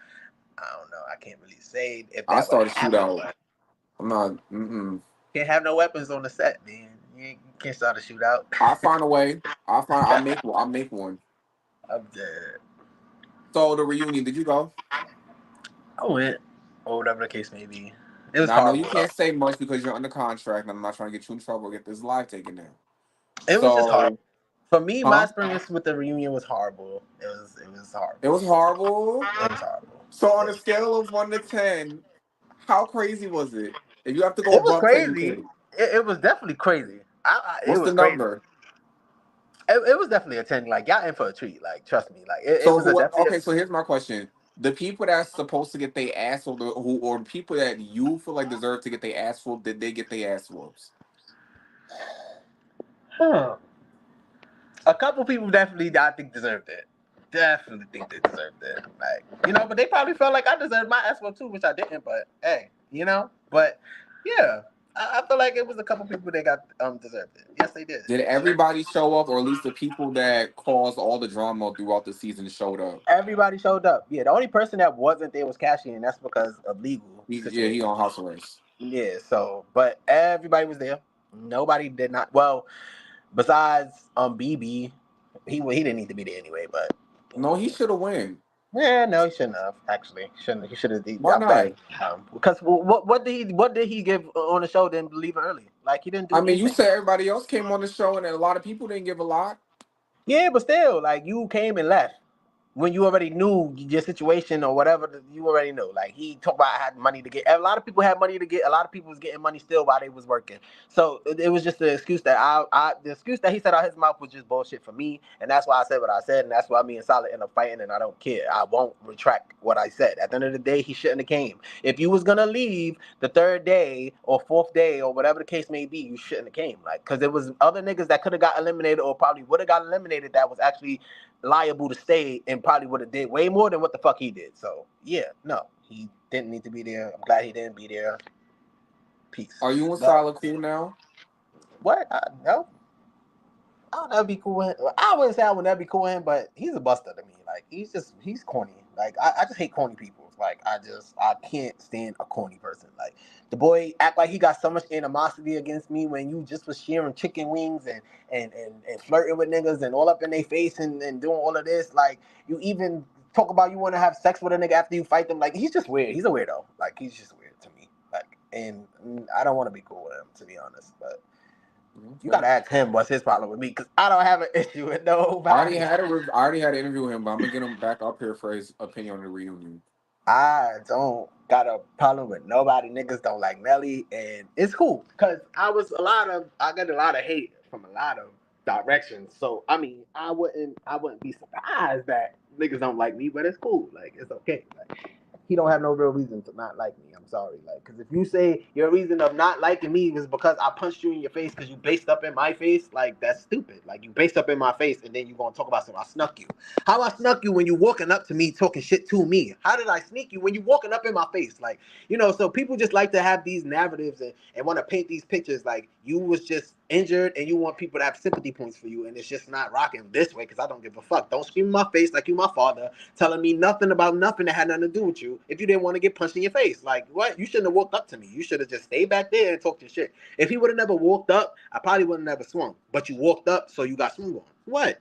I don't know. I can't really say if I that would start a happen, shootout. but I'm not. can't have no weapons on the set, man. You can't start a shootout. I'll find a way. I'll find. I'll make. I'll make one. I'm dead. So the reunion, did you go? I went, or whatever the case may be. It was Now I know you horrible, though. can't say much because you're under contract, and I'm not trying to get you in trouble or get this live taken down. It was just So, horrible. For me, my huh? experience with the reunion was horrible. It was It horrible. was horrible. It was horrible. So on a It, scale of 1 to 10, how crazy was it? If you have to go it was above 10, you crazy. can. It was definitely crazy. It What's the was crazy. number? It was definitely a 10. Like y'all in for a treat. Like trust me. Like it So was a who? definitely Okay, so here's my question: the people that's supposed to get their ass whooped, or people that you feel like deserve to get their ass whooped, did they get their ass whoops? huh. A couple people definitely I think deserved it. Definitely think they deserved it. Like but they probably felt like I deserved my ass too, which I didn't. But hey, But yeah, I feel like it was a couple people that got deserved it. Yes, they did. Did everybody show up, or at least the people that caused all the drama throughout the season showed up? Everybody showed up. Yeah, the only person that wasn't there was Cashy, and that's because of legal Yeah, he situation. on house arrest. Yeah, so but everybody was there. Nobody did not. Well, besides BB, he didn't need to be there anyway. But No, he should have won. Yeah, no, he shouldn't have. Actually, shouldn't. He should have. Why I'm glad. not? Because what did he give on the show? Didn't believe it early. Like he didn't I do mean, you anything. said everybody else came on the show, and a lot of people didn't give a lot. Yeah, but still, like you came and left when you already knew your situation or whatever. You already knew. Like he talked about I had money to get. A lot of people had money to get. A lot of people was getting money still while they was working. So it was just the excuse that the excuse that he said out his mouth was just bullshit for me, and that's why I said what I said, and that's why me and Solid end up fighting, and I don't care. I won't retract what I said. At the end of the day, he shouldn't have came. If you was gonna leave the third day or fourth day or whatever the case may be, you shouldn't have came. Like, cause there was other niggas that could have got eliminated or probably would have got eliminated that was actually liable to stay and probably would have did way more than what the fuck he did. So yeah, no, he didn't need to be there. I'm glad he didn't be there. Peace. Are you and But Solid cool now? what? No, I would never be cool with him. I wouldn't say I would never be cool with him, but he's a buster to me. Like he's corny. Like I just hate corny people. Like I can't stand a corny person. Like the boy act like he got so much animosity against me when you just was sharing chicken wings and flirting with niggas and all up in their face and doing all of this. Like you even talk about you want to have sex with a nigga after you fight them. Like he's just weird. He's a weirdo. Like he's just weird to me. Like and I don't want to be cool with him to be honest. But you Okay. gotta ask him what's his problem with me, because I don't have an issue with nobody. I already had an interview with him, but I'm gonna get him back up here for his opinion on the reunion. I don't got a problem with nobody. Niggas don't like Melly, and it's cool because I got a lot of hate from a lot of directions. So I mean, I wouldn't be surprised that niggas don't like me, but it's cool. Like it's okay. Like he don't have no real reason to not like me. I'm sorry. Like, because if you say your reason of not liking me is because I punched you in your face because you based up in my face, like that's stupid. Like you based up in my face and then you gonna talk about something I snuck you. How I snuck you when you walking up to me talking shit to me? How did I sneak you when you walking up in my face? Like, so people just like to have these narratives and want to paint these pictures like you was just injured and you want people to have sympathy points for you, and it's just not rocking this way because I don't give a fuck. Don't scream in my face like you my father, telling me nothing about nothing that had nothing to do with you if you didn't want to get punched in your face. Like, what? You shouldn't have walked up to me. You should have just stayed back there and talked your shit. If he would have never walked up, I probably would have never swung. But you walked up, so you got swung on. What?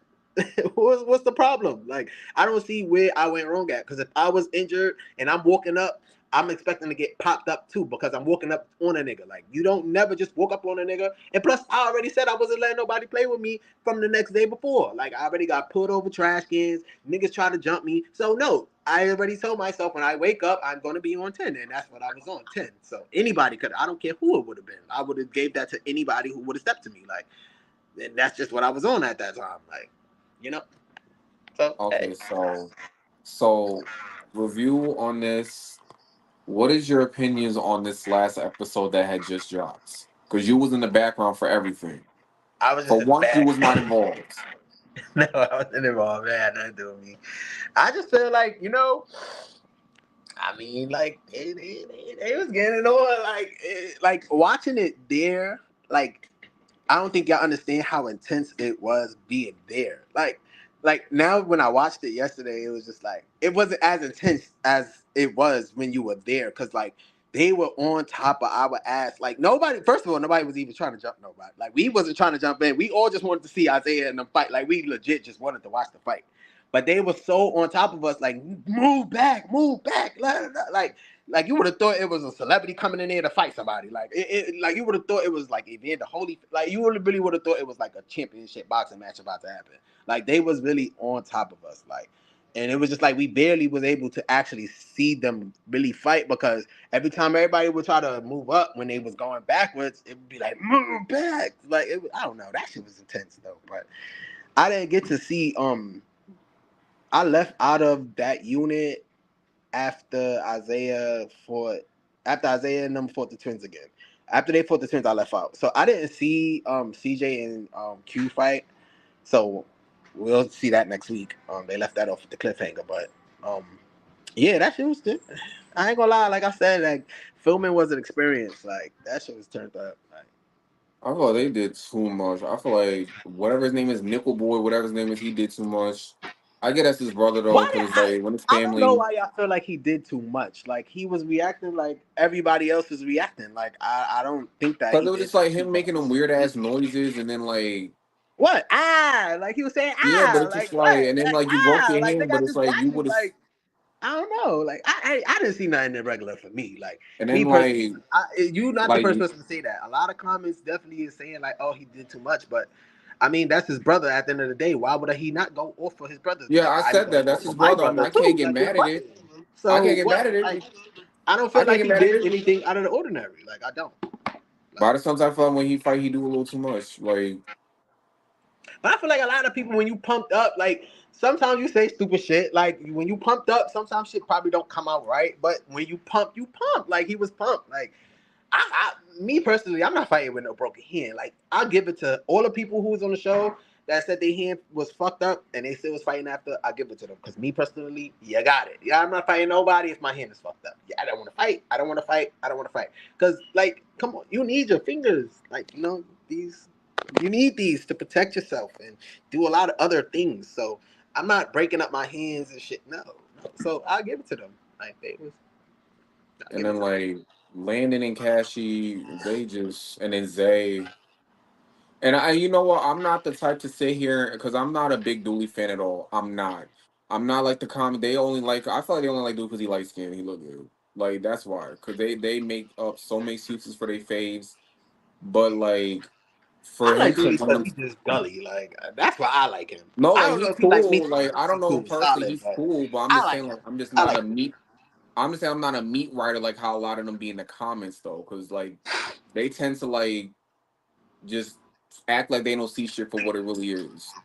What's the problem? Like, I don't see where I went wrong at. Because if I was injured and I'm walking up, I'm expecting to get popped up too because I'm walking up on a nigga. Like, you don't never just walk up on a nigga. And plus, I already said I wasn't letting nobody play with me from the next day before. Like, I already got pulled over trash cans. Niggas try to jump me. So, no, I already told myself when I wake up, I'm going to be on 10. And that's what I was on, 10. So, anybody could, I don't care who it would have been. I would have gave that to anybody who would have stepped to me. Like, and that's just what I was on at that time. Like, you know? So, hey. Okay, so review on this. What is your opinions on this last episode that had just dropped? Because you was in the background for everything. I was For just in the once, you back. was not involved. No, I wasn't involved, man. Nothing to do with me. I just feel like, I mean, like it was getting on, like watching it there. Like I don't think y'all understand how intense it was being there. Like now when I watched it yesterday, it was just like it wasn't as intense as it was when you were there, because like they were on top of our ass. Like nobody, first of all, nobody was even trying to jump nobody. Like we wasn't trying to jump in. We all just wanted to see Isaiah in the fight. Like we legit just wanted to watch the fight. But they were so on top of us, like move back, like you would have thought it was a celebrity coming in there to fight somebody. Like like you would have thought it was like Evander Holy. Like you really would have thought it was like a championship boxing match about to happen. Like they was really on top of us. Like, and it was just like we barely was able to actually see them really fight, because every time everybody would try to move up when they was going backwards, it would be like move back. Like I don't know, that shit was intense though. But I didn't get to see. I left out of that unit after Isaiah and them fought the twins again. After they fought the twins, I left out. So I didn't see CJ and Q fight. So we'll see that next week. They left that off with the cliffhanger, but um yeah, that shit was good. I ain't gonna lie, like I said, like filming was an experience. Like that shit was turned up. Like I feel like they did too much. I feel like whatever his name is, Nickel Boy, whatever his name is, he did too much. I get that's his brother though, why did because like when his I don't know family, why y'all feel like he did too much. Like he was reacting like everybody else was reacting. Like I don't think that because he it was did just like too him making them weird much. ass noises, and then like What? Ah, like he was saying yeah, but ah, it's like just like, what? and then Like like you broke ah, your like they hand, but got it's this like you reaction would have. like I don't know. Like I didn't see nothing irregular for me. Like And then me personally, you not the like first person to say that. A lot of comments definitely is saying like, oh, he did too much. But I mean, that's his brother. At the end of the day, why would he not go off for his brother? yeah, Like I I'm said gonna that. go That's for his my brother. brother I can't too. get Like it's mad at funny. it. I So can't get what? mad at Like it. I don't I feel can't like get he mad at did it. anything out of the ordinary. Like I don't. But Like, I sometimes feel like when he fight, he do a little too much. Like, but I feel like a lot of people when you pumped up, like sometimes you say stupid shit. Like when you pumped up, sometimes shit probably don't come out right. But when you pump, you pump. Like he was pumped. Like me personally, I'm not fighting with no broken hand. Like I'll give it to all the people who was on the show that said their hand was fucked up and they still was fighting after. I give it to them because me personally, you got it. Yeah, I'm not fighting nobody if my hand is fucked up. Yeah, I don't want to fight. I don't want to fight. I don't want to fight because like, come on, you need your fingers. Like these, you need these to protect yourself and do a lot of other things. So I'm not breaking up my hands and shit. No. So I'll give it to them. Like they was, I'll and give it then to them. like Landon and Cassie, they just and then Zay. And you know what? I'm not the type to sit here because I'm not a big Dooley fan at all. I'm not. I'm not like the comment. They only like. I feel like they only like Dooley because he light skin. He look good. Like that's why. Because they make up so many excuses for their faves. But like for I him like to Dooley because come, he's just gully. Like that's why I like him. no, I like don't know he's if he like me cool. too Like I much. He don't know him cool, personally. solid, He's but cool. But I'm I just like saying him. like I'm just I not like a him. meat. I'm just saying I'm not a meat writer like how a lot of them be in the comments though. Because like they tend to like just act like they don't see shit for what it really is.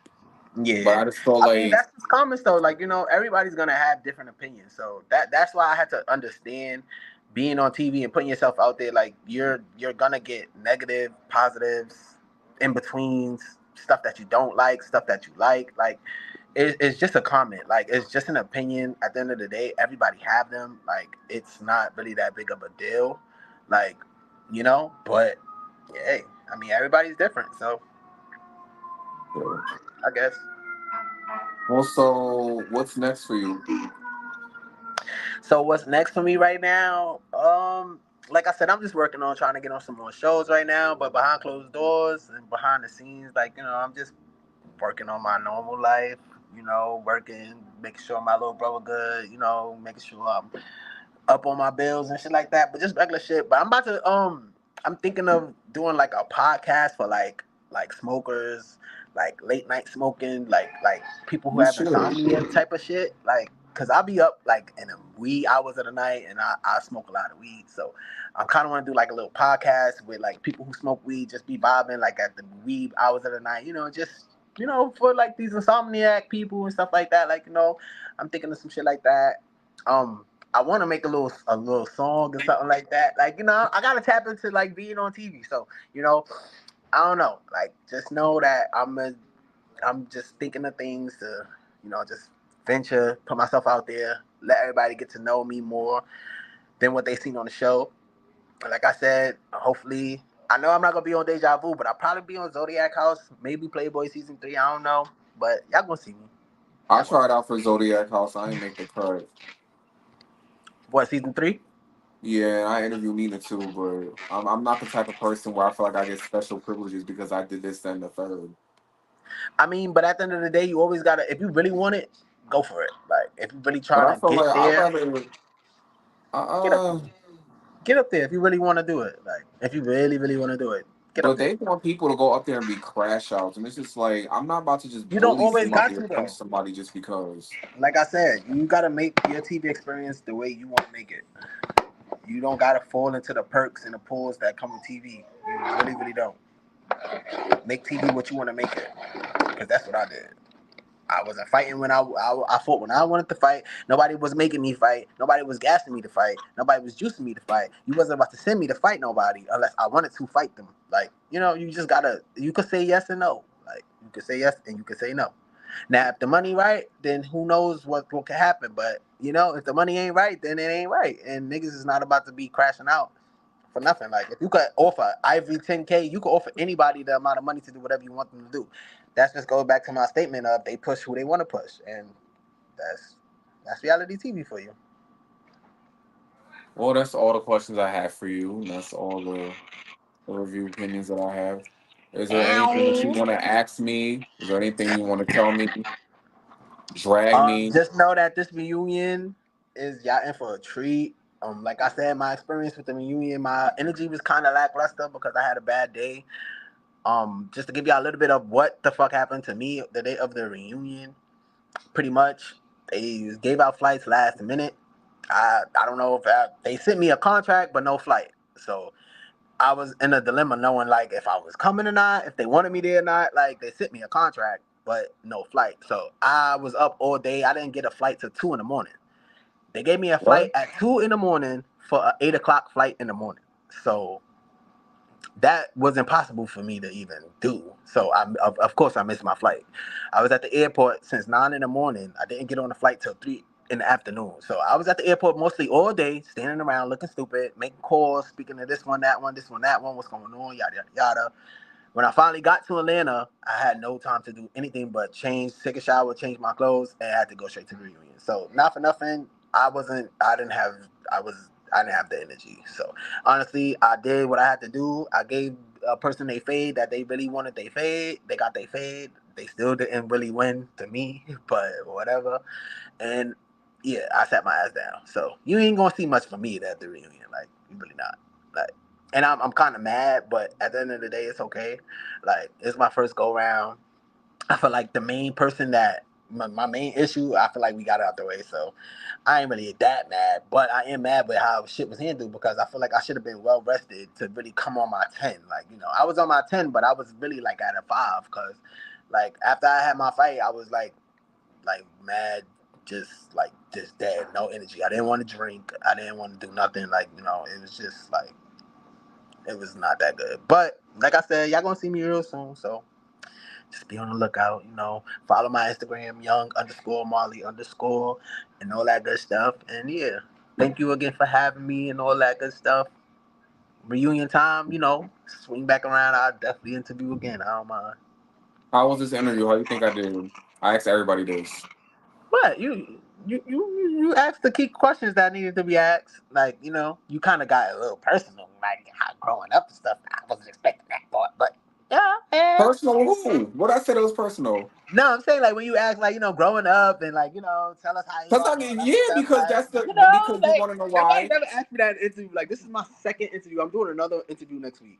But Yeah, I just felt I mean like that's just comments though. Like everybody's gonna have different opinions, so that's why I had to understand being on TV and putting yourself out there. Like you're gonna get negative, positives, in betweens, stuff that you don't like, stuff that you like. Like it's just a comment. Like it's just an opinion. At the end of the day, everybody have them. Like it's not really that big of a deal. Like but yeah, hey, I mean everybody's different, so so. I guess. Also, what's next for you? So what's next for me right now? Like I said, I'm just working on trying to get on some more shows right now, but behind closed doors and behind the scenes, like I'm just working on my normal life. Working, making sure my little brother good. Making sure I'm up on my bills and shit like that. But just regular shit. But I'm about to I'm thinking of doing like a podcast for like smokers, like late night smoking, like people who You have should. insomnia type of shit. Like, cause I'll be up like in the wee hours of the night, and I smoke a lot of weed. So I kind of want to do like a little podcast with like people who smoke weed, just be vibing like at the wee hours of the night. Just for like these insomniac people and stuff like that. Like I'm thinking of some shit like that. I want to make a little song or something like that. Like I gotta tap into like being on TV. So I don't know. Like just know that I'm just thinking of things to just venture, put myself out there, let everybody get to know me more than what they seen on the show. And like I said, hopefully. I know I'm not gonna be on Deja Vu, but I'll probably be on Zodiac House, maybe Playboy season 3. I don't know, but y'all gonna see me. I Y'all gonna see tried me. out for Zodiac House. I ain't make the cut. What season 3? Yeah, I interviewed Nina too, but I'm not the type of person where I feel like I get special privileges because I did this, that, and the third. I mean, but at the end of the day, you always gotta. If you really want it, go for it. Like if you really But trying I to feel like get I'd there, rather. get up, Uh, get up there. If you really want to do it, like if you really, really want to do it, get up but there. they want people to go up there and be crash outs, and it's just like I'm not about to just You don't bully always got somebody or to punch though. somebody just because. Like I said, you gotta make your TV experience the way you want to make it. You don't gotta fall into the perks and the pulls that come with TV. You really, really don't. Make TV what you want to make it, because that's what I did. I wasn't fighting when I fought when I wanted to fight. Nobody was making me fight. Nobody was gassing me to fight. Nobody was juicing me to fight. You wasn't about to send me to fight nobody unless I wanted to fight them. Like, you just gotta, you could say yes and no. Like, you could say yes and you could say no. Now, if the money right, then who knows what could happen. But, if the money ain't right, then it ain't right. And niggas is not about to be crashing out for nothing. Like if you could offer Ivy 10K, you could offer anybody the amount of money to do whatever you want them to do. That's just goes back to my statement of they push who they want to push, and that's that's reality TV for you. Well, that's all the questions I have for you. And that's all the review opinions that I have. Is there anything that you Ow. want to ask me? Is there anything you want to tell me? Drag me? Just know that this reunion. is y'all in for a treat. Like I said, my experience with the reunion, my energy was kind of lackluster because I had a bad day. Just to give y'all a little bit of what the fuck happened to me the day of the reunion. Pretty much, they gave out flights last minute. I don't know if they sent me a contract, but no flight. So I was in a dilemma knowing like if I was coming or not, if they wanted me there or not. Like they sent me a contract, but no flight. So I was up all day. I didn't get a flight till 2 in the morning. They gave me a flight What? at 2 in the morning for an 8 o'clock flight in the morning. So that was impossible for me to even do. So of course I missed my flight. I was at the airport since 9 in the morning. I didn't get on the flight till 3 in the afternoon. So I was at the airport mostly all day, standing around looking stupid, making calls, speaking to this one, that one, this one, that one, what's going on, yada yada yada. When I finally got to Atlanta, I had no time to do anything but change, take a shower, change my clothes, and I had to go straight to the reunion. So not for nothing, I didn't have the energy. So honestly, I did what I had to do. I gave a person they fade that they really wanted they fade. They got they fade. They still didn't really win to me, but whatever. And yeah, I sat my ass down. So you ain't gonna see much from me at the reunion. Like you really not. Like, and I'm kind of mad, but at the end of the day, it's okay. Like it's my first go round. I feel like the main person that my main issue, I feel like we got it out the way. So I ain't really that mad, but I am mad with how shit was handled because I feel like I should have been well rested to really come on my 10. Like, I was on my 10, but I was really like at a 5 because like after I had my fight, I was like mad, just dead, no energy. I didn't want to drink. I didn't want to do nothing. Like, it was just like it was not that good. But like I said, y'all gonna see me real soon, so just be on the lookout. Follow my Instagram, young underscore Marley underscore, and all that good stuff. And yeah, thank you again for having me and all that good stuff. Reunion time, swing back around. I'll definitely interview again. I don't mind. How was this interview? How do you think I did? I asked everybody this. What you asked the key questions that needed to be asked. Like you kind of got a little personal, like how growing up and stuff. I wasn't expecting that part, but yeah, yeah. Personal who? What I said it was personal. No, I'm saying like when you ask like growing up and like tell us how you Cause are I and all mean, that yeah, stuff. because Like that's because you like want to know nobody why. never asked me that interview. Like this is my second interview. I'm doing another interview next week.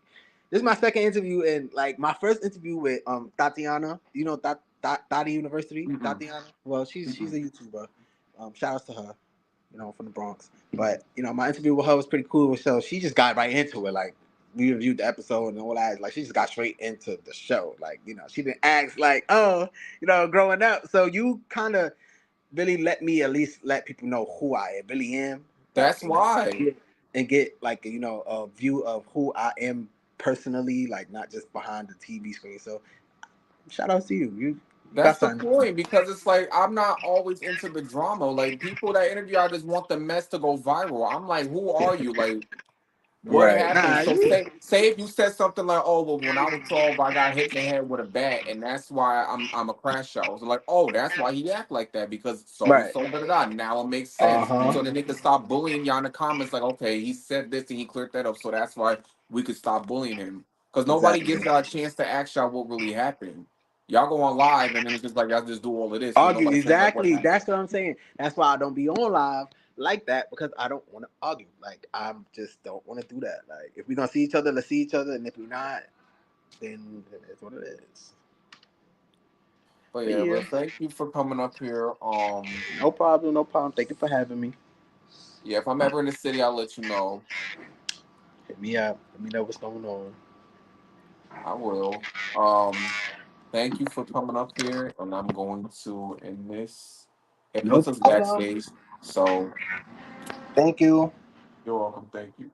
This is my second interview and like my first interview with Tatiana. Tati University. Mm-mm, Tatiana. Well, she's mm-mm. a YouTuber. Shout outs to her. From the Bronx. But my interview with her was pretty cool. So she just got right into it. Like we reviewed the episode and all that. Like she just got straight into the show. Like she didn't ask like, oh, growing up. So you kind of really let me at least let people know who I really am. Like That's why. and get like a view of who I am personally. Like not just behind the TV screen. So shout out to you. You That's got the something. point because it's like I'm not always into the drama. Like people that interview, I just want the mess to go viral. I'm like, who are you? Like, what Right. happened? Nah. So say if you said something like, "Oh, well, when I was 12, I got hit in the head with a bat, and that's why I'm a crash out." So like, "Oh, that's why he act like that because so and Right. so da da da." Now it makes Uh sense. huh. So then they can stop bullying y'all in the comments. Like, okay, he said this and he cleared that up, so that's why we could stop bullying him because nobody Exactly. gives y'all a chance to ask y'all what really happened. Y'all go on live and then it's just like y'all just do all of this, but Argue nobody says like what exactly. happened. That's what I'm saying. That's why I don't be on live like that because I don't want to argue. Like I just don't want to do that. Like if we gonna see each other, let's see each other, and if we're not, then it's what it is. But But yeah, yeah, but thank you for coming up here. no problem, no problem. Thank you for having me. Yeah, if I'm ever in the city, I'll let you know. Hit me up. Let me know what's going on. I will. Um, Thank you for coming up here, and I'm going to end this. It No puts us problem. backstage, so Thank you. you're welcome. Thank you.